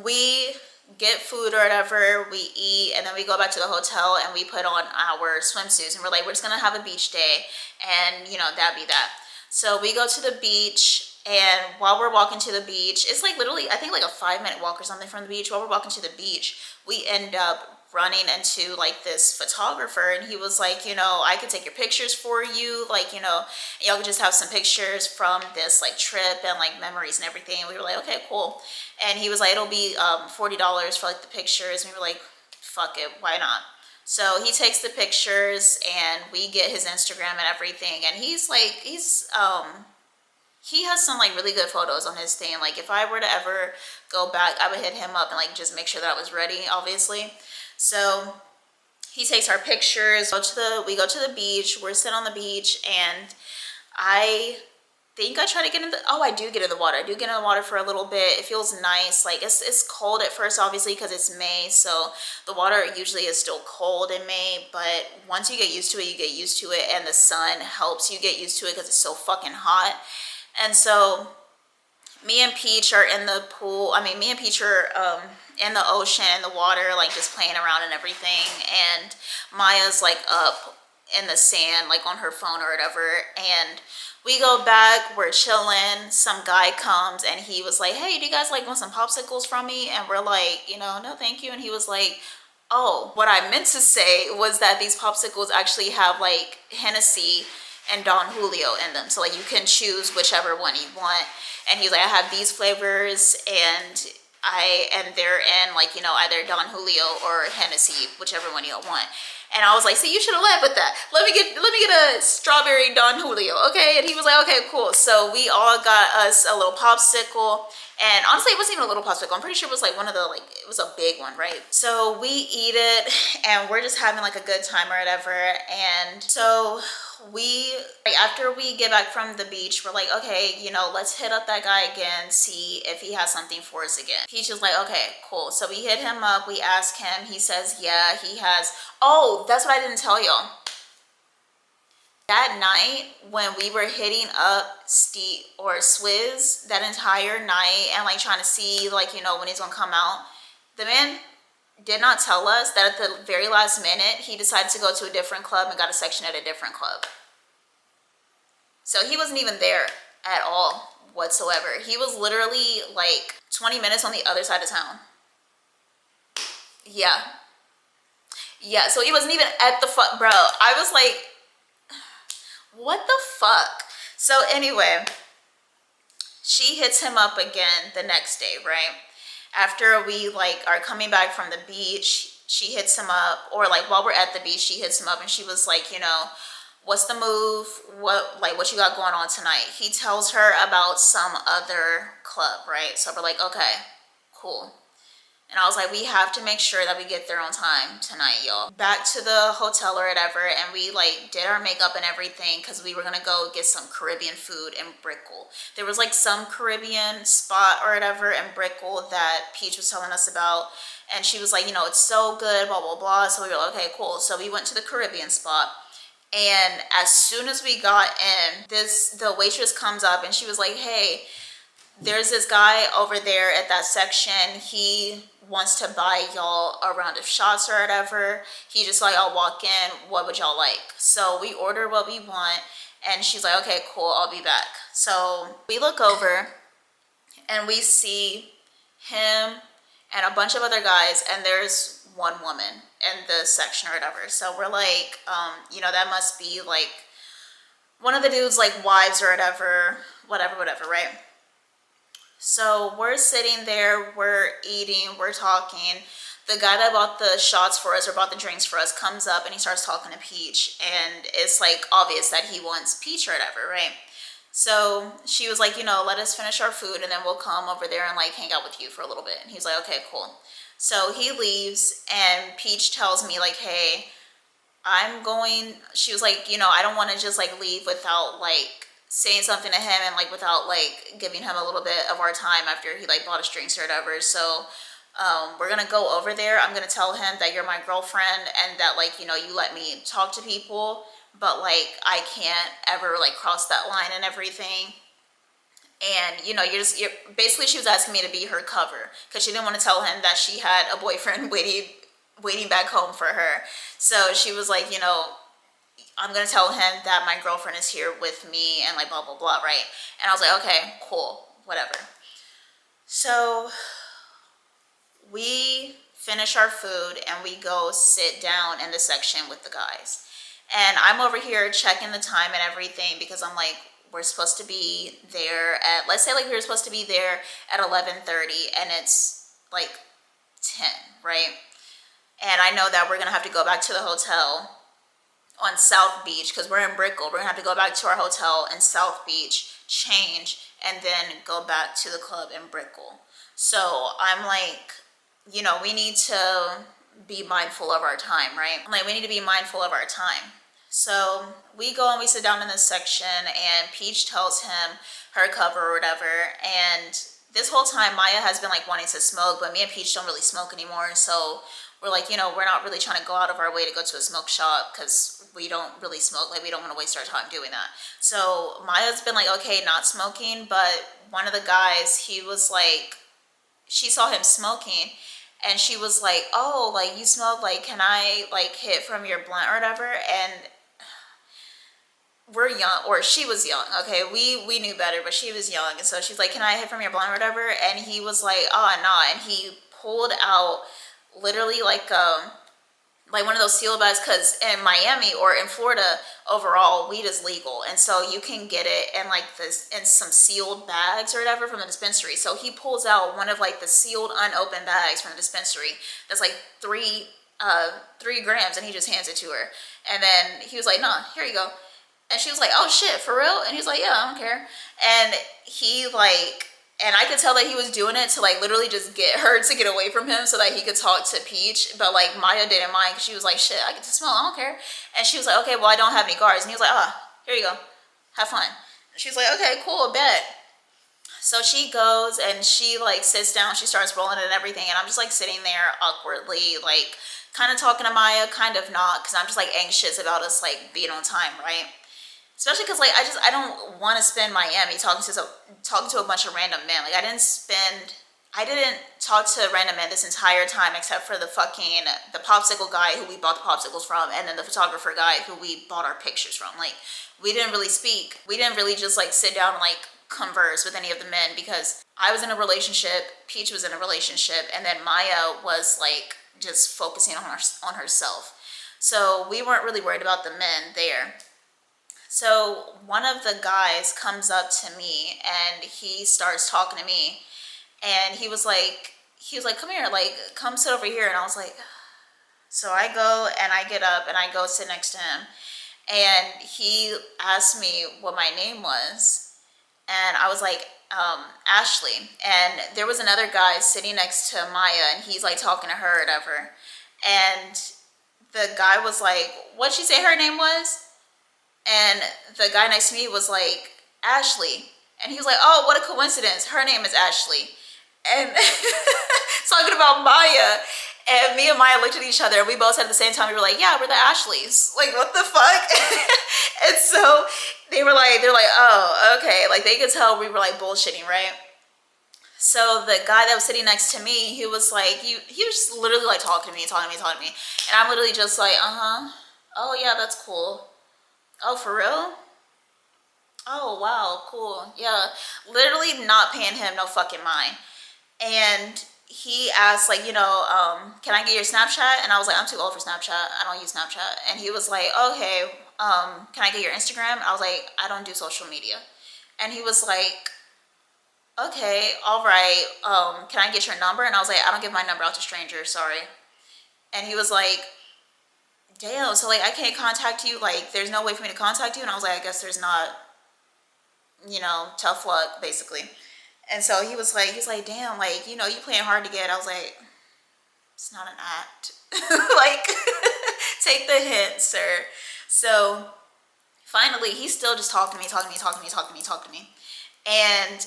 we get food or whatever, we eat, and then we go back to the hotel and we put on our swimsuits, and we're like, we're just gonna have a beach day, and that'd be that. So we go to the beach, and while we're walking to the beach, it's like literally, I think like a 5-minute walk or something from the beach. While we're walking to the beach, we end up running into like this photographer, and he was like, I could take your pictures for you, like, y'all could just have some pictures from this like trip and like memories and everything. And we were like, okay, cool. And he was like, it'll be $40 for like the pictures. And we were like, fuck it, why not? So he takes the pictures, and we get his Instagram and everything, and he's like, he has some like really good photos on his thing. Like if I were to ever go back, I would hit him up and like just make sure that I was ready, obviously. So he takes our pictures, we go to the beach, we're sitting on the beach, and I think I try to get in I do get in the water. I do get in the water for a little bit. It feels nice. Like it's cold at first, obviously, because it's May, so the water usually is still cold in May, but once you get used to it, you get used to it, and the sun helps you get used to it because it's so fucking hot. And so me and Peach are in the pool. Me and Peach are in the ocean, in the water, like just playing around and everything. And Maya's like up in the sand, like on her phone or whatever. And we go back, we're chilling. Some guy comes and he was like, hey, do you guys like want some popsicles from me? And we're like, no, thank you. And he was like, Oh, what I meant to say was that these popsicles actually have like Hennessy and Don Julio in them. So like you can choose whichever one you want. And he's like, I have these flavors and they're in like, you know, either Don Julio or Hennessy, whichever one you want. And I was like, see, you should have led with that. Let me get a strawberry Don Julio, okay? And he was like, okay, cool. So we all got us a little popsicle. And honestly, it wasn't even a little popsicle. I'm pretty sure it was like one of the, like, it was a big one, right? So we eat it and we're just having like a good time or whatever. And so we, like, after we get back from the beach, we're like, okay, you know, let's hit up that guy again, see if he has something for us again. He's just like, okay, cool. So we hit him up, we ask him, he says, yeah, he has. Oh, that's what I didn't tell y'all. That night when we were hitting up Swizz that entire night and like trying to see like, you know, when he's gonna come out, the man did not tell us that at the very last minute he decided to go to a different club and got a section at a different club. So he wasn't even there at all whatsoever. He was literally like 20 minutes on the other side of town. Yeah, so he wasn't even at the bro. I was like, what the fuck? So anyway, she hits him up again the next day, right? After we like are coming back from the beach, she hits him up, or like while we're at the beach, she hits him up and she was like, you know, what's the move? What you got going on tonight? He tells her about some other club, right? So we're like, okay, cool. And I was like, we have to make sure that we get there on time tonight, y'all. Back to the hotel or whatever, and we like did our makeup and everything because we were gonna go get some Caribbean food in Brickell. There was like some Caribbean spot or whatever in Brickell that Peach was telling us about. And she was like, you know, it's so good, blah, blah, blah. So we were like, okay, cool. So we went to the Caribbean spot. And as soon as we got in, the waitress comes up and she was like, hey, there's this guy over there at that section. He wants to buy y'all a round of shots or whatever. He just like, I'll walk in. What would y'all like? So we order what we want. And she's like, okay, cool. I'll be back. So we look over and we see him and a bunch of other guys. And there's one woman in the section or whatever. So we're like, you know, that must be like one of the dudes like wives or whatever, right? So we're sitting there, we're eating, we're talking. The guy that bought the shots for us or bought the drinks for us comes up and he starts talking to Peach. And it's like obvious that he wants Peach or whatever, right? So she was like, you know, let us finish our food and then we'll come over there and like hang out with you for a little bit. And he's like, okay, cool. So he leaves and Peach tells me like, hey, she was like, you know, I don't want to just like leave without like saying something to him and like without like giving him a little bit of our time after he like bought us drinks or whatever. So we're gonna go over there. I'm gonna tell him that you're my girlfriend and that like, you know, you let me talk to people, but like I can't ever like cross that line and everything. And you know, you're basically, she was asking me to be her cover because she didn't want to tell him that she had a boyfriend waiting back home for her. So she was like, you know, I'm gonna tell him that my girlfriend is here with me and like blah blah blah, right? And I was like, okay, cool, whatever. So we finish our food and we go sit down in the section with the guys. And I'm over here checking the time and everything because I'm like, we're supposed to be there at, let's say like we were supposed to be there at 11:30 and it's like 10, right? And I know that we're gonna have to go back to the hotel on South Beach because we're in Brickell. We're gonna have to go back to our hotel in South Beach, change, and then go back to the club in Brickell. So I'm like, you know, we need to be mindful of our time, right? Like we need to be mindful of our time. So we go and we sit down in this section and Peach tells him her cover or whatever. And this whole time Maya has been like wanting to smoke, but me and Peach don't really smoke anymore. So we're like, you know, we're not really trying to go out of our way to go to a smoke shop because we don't really smoke. Like we don't want to waste our time doing that. So Maya's been like, okay, not smoking. But one of the guys, he was like, she saw him smoking and she was like, oh, like you smoke, like can I like hit from your blunt or whatever? And we're young, or she was young, okay, we knew better, but she was young. And so she's like, can I hit from your blunt or whatever? And he was like, oh no. And he pulled out literally like one of those sealed bags, because in Miami or in Florida overall, weed is legal, and so you can get it in like this in some sealed bags or whatever from the dispensary. So he pulls out one of like the sealed unopened bags from the dispensary that's like 3 grams, and he just hands it to her. And then he was like, "Nah, here you go." And she was like, "Oh shit, for real?" And he's like, "Yeah, I don't care." And he like, and I could tell that he was doing it to like literally just get her to get away from him so that he could talk to Peach. But like Maya didn't mind, because she was like, "Shit, I get to smell, I don't care." And she was like, "Okay, well, I don't have any guards." And he was like, "Ah, here you go, have fun." And she was like, "Okay, cool, bet." So she goes and she like sits down, she starts rolling it and everything, and I'm just like sitting there awkwardly, like kind of talking to Maya, kind of not, because I'm just like anxious about us like being on time, right? Especially because like I don't want to spend Miami talking to a bunch of random men. Like I didn't talk to random men this entire time, except for the popsicle guy who we bought the popsicles from, and then the photographer guy who we bought our pictures from. Like we didn't really speak. We didn't really just like sit down and like converse with any of the men, because I was in a relationship, Peach was in a relationship, and then Maya was like just focusing on herself. So we weren't really worried about the men there. So one of the guys comes up to me and he starts talking to me, and he was like, "Come here, like come sit over here." And I was like, so I go and I get up and I go sit next to him, and he asked me what my name was, and I was like, Ashley. And there was another guy sitting next to Maya, and he's like talking to her or whatever, and the guy was like, "What'd she say her name was?" And the guy next to me was like, "Ashley." And he was like, "Oh, what a coincidence. Her name is Ashley." And talking about Maya. And me and Maya looked at each other, and we both said at the same time, we were like, "Yeah, we're the Ashleys." Like, what the fuck? And so they're like, "Oh, okay." Like they could tell we were like bullshitting, right? So the guy that was sitting next to me, he was like, he was just literally like talking to me. And I'm literally just like, "Uh-huh. Oh yeah, that's cool. Oh, for real? Oh, wow, cool. Yeah." Literally not paying him no fucking mind. And he asked, like, "Can I get your Snapchat?" And I was like, "I'm too old for Snapchat. I don't use Snapchat." And he was like, "Okay, can I get your Instagram?" I was like, "I don't do social media." And he was like, "Okay, all right. Can I get your number?" And I was like, "I don't give my number out to strangers, sorry." And he was like, "Damn, so like I can't contact you, like there's no way for me to contact you?" And I was like, "I guess there's not, tough luck, basically." And so he's like, "Damn, like, you playing hard to get." I was like, "It's not an act." Like, take the hint, sir. So finally, he's still just talking to me. And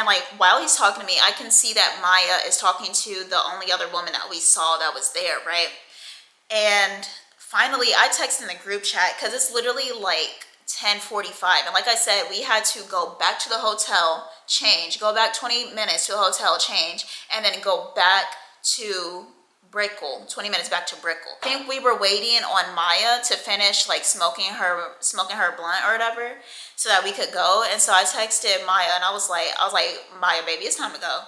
like while he's talking to me, I can see that Maya is talking to the only other woman that we saw that was there, right? And finally, I text in the group chat, because it's literally like 10:45, and like I said, we had to go back to the hotel, change, go back 20 minutes to the hotel, change, and then go back to Brickell, 20 minutes back to Brickell. I think we were waiting on Maya to finish like smoking her blunt or whatever, so that we could go. And so I texted Maya, and I was like, "Maya, baby, it's time to go."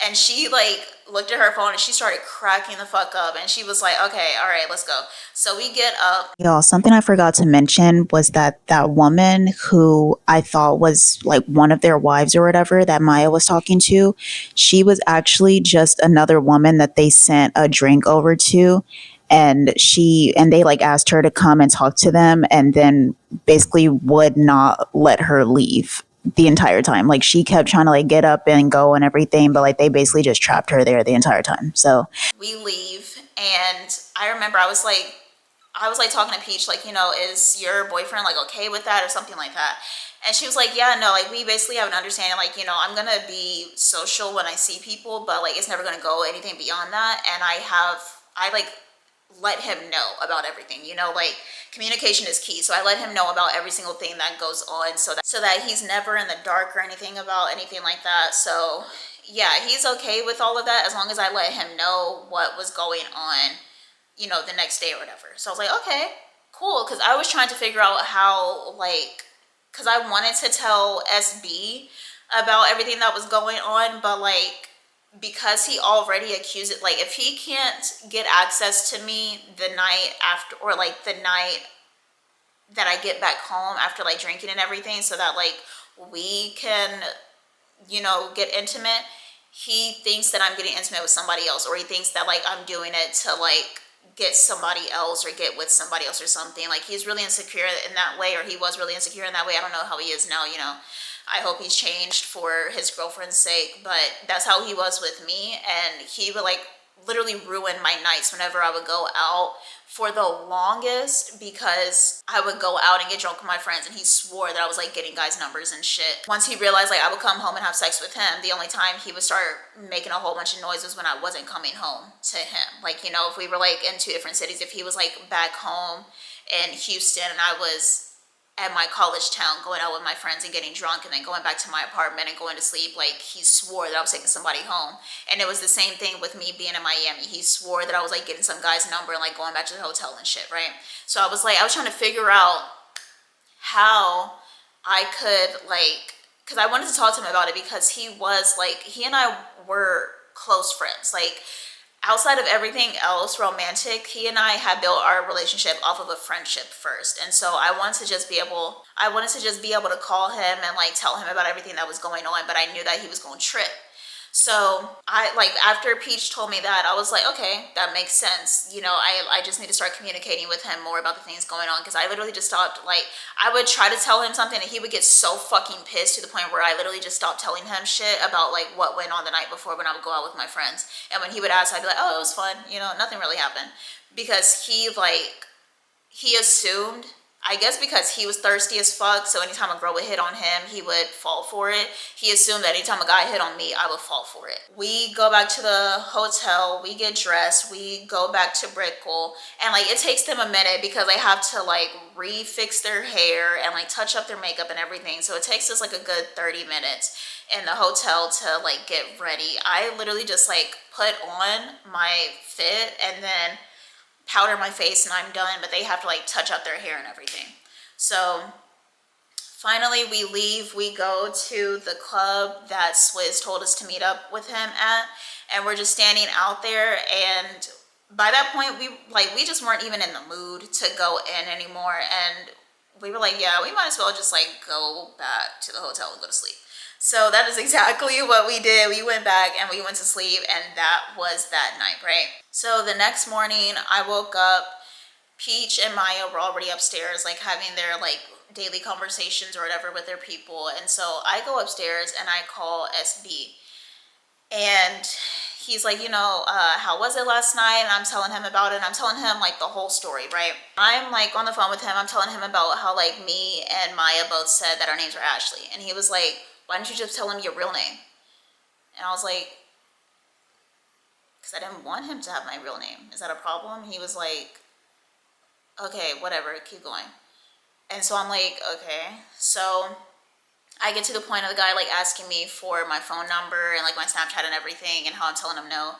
And she like looked at her phone and she started cracking the fuck up, and she was like, "Okay, all right, let's go." So we get up. Y'all, something I forgot to mention was that woman who I thought was like one of their wives or whatever that Maya was talking to, she was actually just another woman that they sent a drink over to. And they like asked her to come and talk to them, and then basically would not let her leave the entire time. Like she kept trying to like get up and go and everything, but like they basically just trapped her there the entire time. So we leave, and I remember I was like talking to Peach, like, "Is your boyfriend like okay with that," or something like that. And she was like, "Yeah, no, like we basically have an understanding, like, I'm gonna be social when I see people, but like it's never gonna go anything beyond that." And I like let him know about everything, like communication is key. So I let him know about every single thing that goes on, so that he's never in the dark or anything about anything like that. So yeah, he's okay with all of that as long as I let him know what was going on, the next day or whatever. So I was like, okay, cool. Because I was trying to figure out how, like, because I wanted to tell SB about everything that was going on, but like because he already accused it, like if he can't get access to me the night after, or like the night that I get back home after like drinking and everything, so that like we can, you know, get intimate, he thinks that I'm getting intimate with somebody else, or he thinks that like I'm doing it to like get somebody else or get with somebody else or something. Like he's really insecure in that way, or he was really insecure in that way. I don't know how he is now, you know. I hope he's changed for his girlfriend's sake, but that's how he was with me. And he would like literally ruin my nights whenever I would go out for the longest, because I would go out and get drunk with my friends, and he swore that I was like getting guys' numbers and shit. Once he realized like I would come home and have sex with him, the only time he would start making a whole bunch of noise was when I wasn't coming home to him. Like, you know, if we were like in 2 different cities, if he was like back home in Houston and I was at my college town going out with my friends and getting drunk and then going back to my apartment and going to sleep, like he swore that I was taking somebody home. And it was the same thing with me being in Miami. He swore that I was like getting some guy's number and like going back to the hotel and shit, right? So I was trying to figure out how I could like, because I wanted to talk to him about it, because he was like, he and I were close friends. Like outside of everything else romantic, he and I had built our relationship off of a friendship first. And so I wanted to just be able to call him and like tell him about everything that was going on, but I knew that he was going to trip. So I like, after Peach told me that, I was like, okay, that makes sense. You know, I just need to start communicating with him more about the things going on, because I literally just stopped. Like I would try to tell him something and he would get so fucking pissed to the point where I literally just stopped telling him shit about like what went on the night before when I would go out with my friends. And when he would ask, I'd be like, oh, it was fun, you know, nothing really happened. Because he assumed, I guess because he was thirsty as fuck, so anytime a girl would hit on him, he would fall for it. He assumed that anytime a guy hit on me, I would fall for it. We go back to the hotel, we get dressed, we go back to Brickell, and like it takes them a minute because they have to like refix their hair and like touch up their makeup and everything. So it takes us like a good 30 minutes in the hotel to like get ready. I literally just like put on my fit and then powder my face and I'm done, but they have to like touch up their hair and everything. So finally we leave, we go to the club that Swizz told us to meet up with him at, and we're just standing out there. And by that point we just weren't even in the mood to go in anymore, and we were like, yeah, we might as well just like go back to the hotel and go to sleep. So that is exactly what we did. We went back and we went to sleep, and that was that night, right? So the next morning I woke up, Peach and Maya were already upstairs, like having their like daily conversations or whatever with their people. And so I go upstairs and I call SB, and he's like, you know, how was it last night? And I'm telling him about it, and I'm telling him like the whole story, right? I'm like on the phone with him, I'm telling him about how like me and Maya both said that our names were Ashley. And he was like, why don't you just tell him your real name? And I was like, because I didn't want him to have my real name. Is that a problem? He was like, okay, whatever, keep going. And so I'm like, okay. So I get to the point of the guy like asking me for my phone number and like my Snapchat and everything, and how I'm telling him no.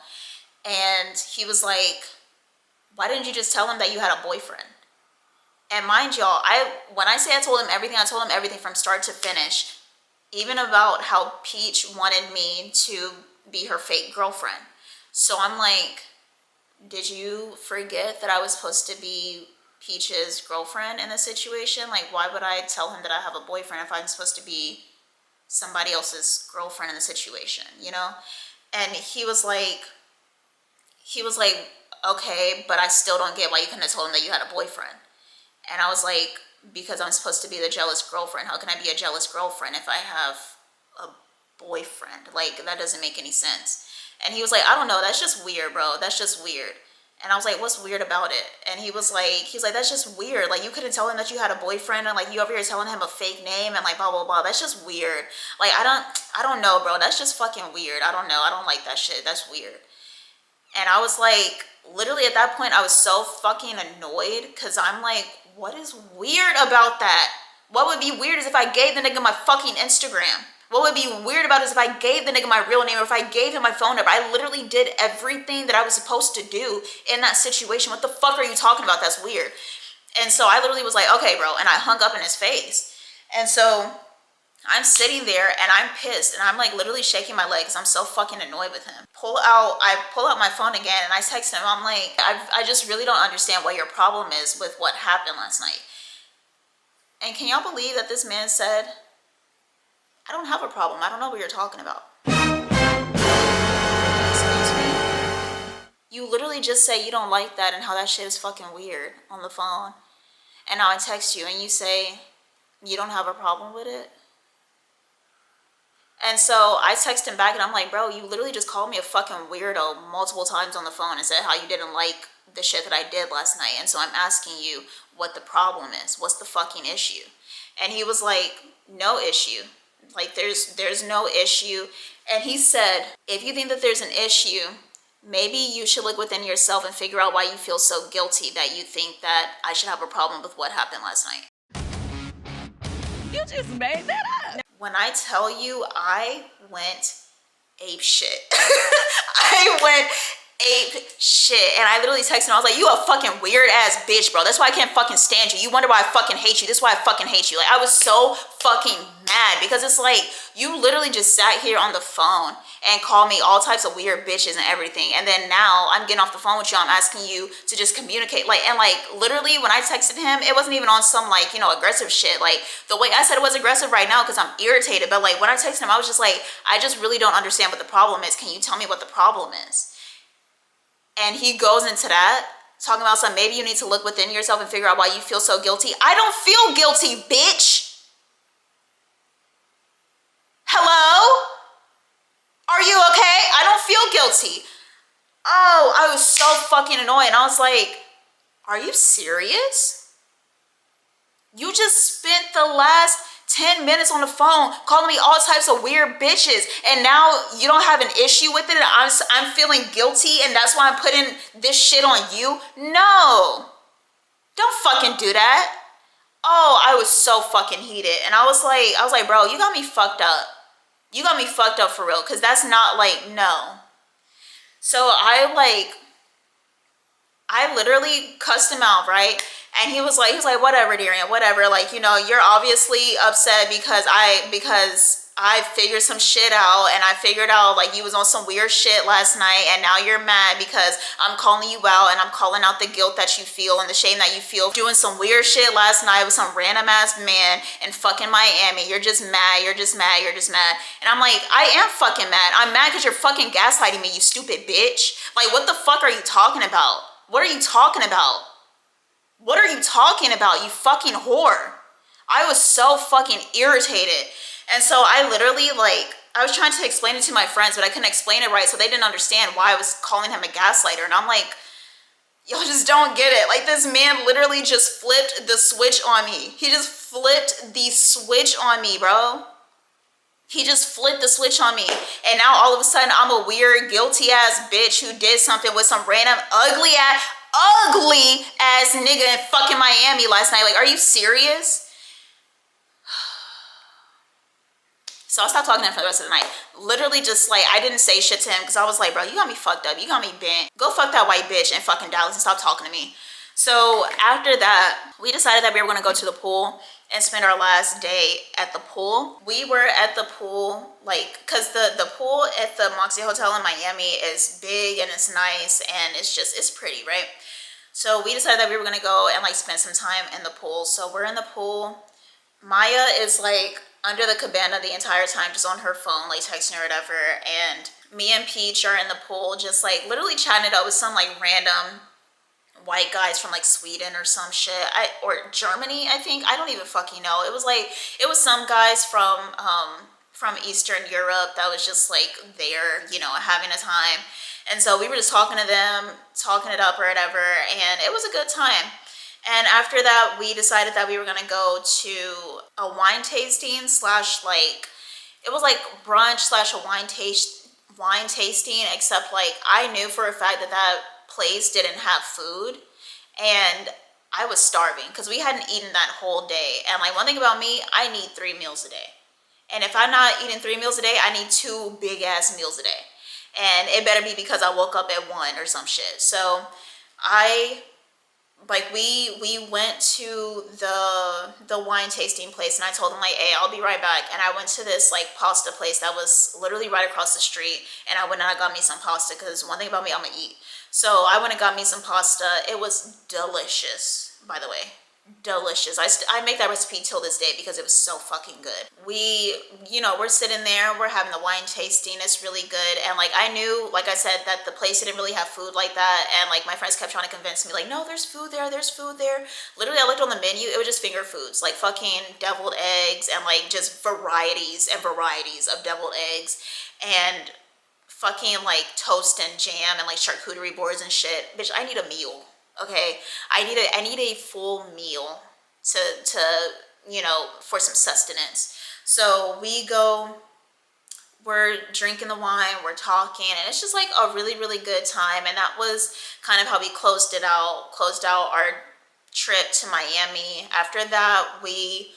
And he was like, why didn't you just tell him that you had a boyfriend? And mind y'all, when I say I told him everything from start to finish, even about how Peach wanted me to be her fake girlfriend. So I'm like, did you forget that I was supposed to be Peach's girlfriend in this situation? Like, why would I tell him that I have a boyfriend if I'm supposed to be somebody else's girlfriend in the situation, you know? And he was like, okay, but I still don't get why you couldn't have told him that you had a boyfriend. And I was like, because I'm supposed to be the jealous girlfriend. How can I be a jealous girlfriend if I have a boyfriend? Like, that doesn't make any sense. And he was like, I don't know, that's just weird, bro. That's just weird. And I was like, what's weird about it? And he was like, that's just weird. Like, you couldn't tell him that you had a boyfriend, and like you over here telling him a fake name and like blah blah blah. That's just weird. Like, I don't know, bro. That's just fucking weird. I don't know. I don't like that shit. That's weird. And I was like, literally at that point I was so fucking annoyed, because I'm like, what is weird about that? What would be weird is if I gave the nigga my fucking Instagram. What would be weird about it is if I gave the nigga my real name, or if I gave him my phone number. I literally did everything that I was supposed to do in that situation. What the fuck are you talking about? That's weird. And so I literally was like, okay, bro. And I hung up in his face. And so I'm sitting there and I'm pissed and I'm like literally shaking my legs. I'm so fucking annoyed with him. I pull out my phone again and I text him. I'm like, I just really don't understand what your problem is with what happened last night. And can y'all believe that this man said, I don't have a problem. I don't know what you're talking about. Excuse me? You literally just say you don't like that and how that shit is fucking weird on the phone. And now I text you and you say you don't have a problem with it. And so I text him back and I'm like, bro, you literally just called me a fucking weirdo multiple times on the phone and said how you didn't like the shit that I did last night. And so I'm asking you what the problem is. What's the fucking issue? And he was like, no issue. Like there's no issue. And he said, if you think that there's an issue, maybe you should look within yourself and figure out why you feel so guilty that you think that I should have a problem with what happened last night. You just made that up. When I tell you I went ape shit. I went ape shit. And I literally texted him. I was like, you a fucking weird ass bitch, bro. That's why I can't fucking stand you. You wonder why I fucking hate you. This is why I fucking hate you. Like, I was so fucking mad because it's like, you literally just sat here on the phone and called me all types of weird bitches and everything. And then now I'm getting off the phone with you. I'm asking you to just communicate. Like, and like, literally when I texted him, it wasn't even on some like, you know, aggressive shit. Like the way I said it was aggressive right now because I'm irritated. But like when I texted him, I was just like, I just really don't understand what the problem is. Can you tell me what the problem is? And he goes into that, talking about some, maybe you need to look within yourself and figure out why you feel so guilty. I don't feel guilty, bitch. Hello? Are you okay? I don't feel guilty. Oh, I was so fucking annoyed. And I was like, are you serious? You just spent the last 10 minutes on the phone calling me all types of weird bitches, and now you don't have an issue with it, and I'm feeling guilty, and that's why I'm putting this shit on you? No. Don't fucking do that. Oh, I was so fucking heated. And I was like, bro, you got me fucked up. You got me fucked up for real, because that's not like, no. So I literally cussed him out, right? And he was like, whatever, Darian, whatever. Like, you know, you're obviously upset because I figured some shit out, and I figured out like you was on some weird shit last night, and now you're mad because I'm calling you out and I'm calling out the guilt that you feel and the shame that you feel doing some weird shit last night with some random ass man in fucking Miami. You're just mad, you're just mad, you're just mad. And I'm like, I am fucking mad. I'm mad because you're fucking gaslighting me, you stupid bitch. Like, what the fuck are you talking about? What are you talking about? What are you talking about, you fucking whore? I was so fucking irritated. And so I literally, like, I was trying to explain it to my friends, but I couldn't explain it right, so they didn't understand why I was calling him a gaslighter. And I'm like, y'all just don't get it. Like, this man literally just flipped the switch on me. He just flipped the switch on me, bro. He just flipped the switch on me. And now all of a sudden, I'm a weird, guilty ass bitch who did something with some random ugly ass nigga in fucking Miami last night. Like, are you serious? So I stopped talking to him for the rest of the night. Literally just like, I didn't say shit to him because I was like, bro, you got me fucked up. You got me bent. Go fuck that white bitch in fucking Dallas and stop talking to me. So after that, we decided that we were going to go to the pool and spend our last day at the pool. We were at the pool, like, because the pool at the Moxie Hotel in Miami is big and it's nice and it's pretty, right? So we decided that we were going to go and like spend some time in the pool. So we're in the pool. Maya is like under the cabana the entire time, just on her phone, like texting or whatever. And me and Peach are in the pool, just like literally chatting it up with some like random white guys from like Sweden or some shit, or Germany, I think. I don't even fucking know. It was some guys from Eastern Europe that was just like there, you know, having a time. And so we were just talking to them, talking it up or whatever, and it was a good time. And after that, we decided that we were gonna go to a wine tasting slash like, it was like brunch slash a wine tasting, except like I knew for a fact that that place didn't have food, and I was starving because we hadn't eaten that whole day. And like, one thing about me, I need 3 meals a day. And if I'm not eating 3 meals a day, I need 2 big ass meals a day. And it better be because I woke up at 1 or some shit. So I like we went to the wine tasting place, and I told them like, hey, I'll be right back. And I went to this like pasta place that was literally right across the street, and I went and I got me some pasta, because one thing about me, I'm gonna eat. So I went and got me some pasta. It was delicious, by the way. Delicious. I make that recipe till this day because it was so fucking good. We, you know, we're sitting there, we're having the wine tasting. It's really good. And like, I knew, like I said, that the place didn't really have food like that. And like, my friends kept trying to convince me like, no, there's food there, there's food there. Literally, I looked on the menu, it was just finger foods, like fucking deviled eggs and like just varieties and varieties of deviled eggs and fucking like toast and jam and like charcuterie boards and shit. Bitch, I need a meal. Okay, I need a full meal to you know, for some sustenance. So we go, we're drinking the wine, we're talking, and it's just like a really, really good time. And that was kind of how we closed out our trip to Miami. After that, we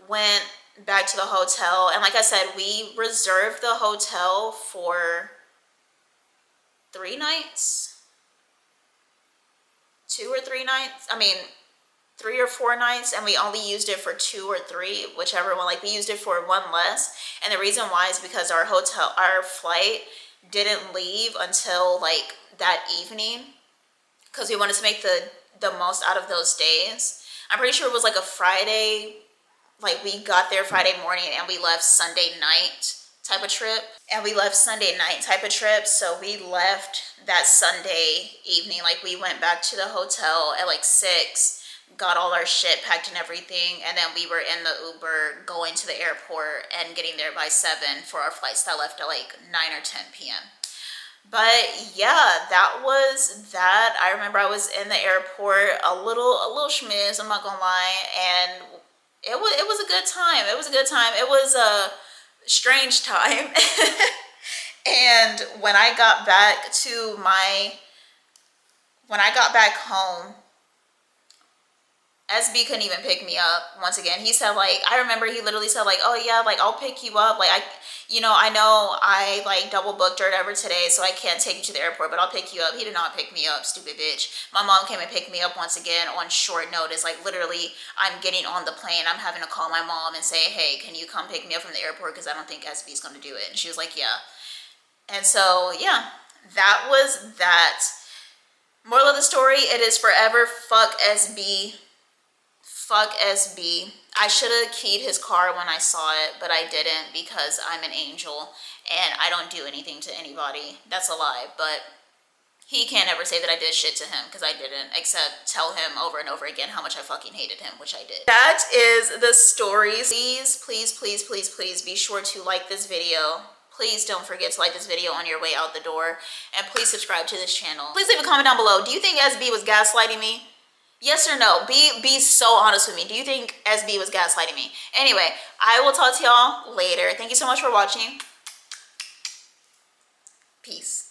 went back to the hotel, and like I said, we reserved the hotel for 3 nights. 2 or 3 nights, I mean 3 or 4 nights, and we only used it for 2 or 3, whichever one. Like, we used it for 1 less, and the reason why is because our flight didn't leave until like that evening, because we wanted to make the most out of those days. I'm pretty sure it was like a Friday, like we got there Friday morning and we left Sunday night type of trip. And we left Sunday night type of trip. So we left that Sunday evening. Like, we went back to the hotel at like 6, got all our shit packed and everything. And then we were in the Uber going to the airport and getting there by 7 for our flights that left at like 9 or 10 p.m. But yeah, that was that. I remember I was in the airport a little schmiz, I'm not gonna lie. And it was a good time. It was a good time. It was a strange time. And when I got back home, SB couldn't even pick me up. Once again, he said like, I remember he literally said like, oh yeah, like I'll pick you up. Like, I know I like double booked or whatever today, so I can't take you to the airport, but I'll pick you up. He did not pick me up, stupid bitch. My mom came and picked me up once again on short notice. Like, literally, I'm getting on the plane, I'm having to call my mom and say, hey, can you come pick me up from the airport, because I don't think SB's gonna do it. And she was like, yeah. And so yeah, that was that. Moral of the story, it is forever fuck SB. Fuck SB. I should have keyed his car when I saw it, but I didn't, because I'm an angel and I don't do anything to anybody. That's a lie, but he can't ever say that I did shit to him, because I didn't, except tell him over and over again how much I fucking hated him, which I did. That is the story. Please be sure to like this video. Please don't forget to like this video on your way out the door, and please subscribe to this channel. Please leave a comment down below. Do you think SB was gaslighting me? Yes or no? Be so honest with me. Do you think SB was gaslighting me? Anyway, I will talk to y'all later. Thank you so much for watching. Peace.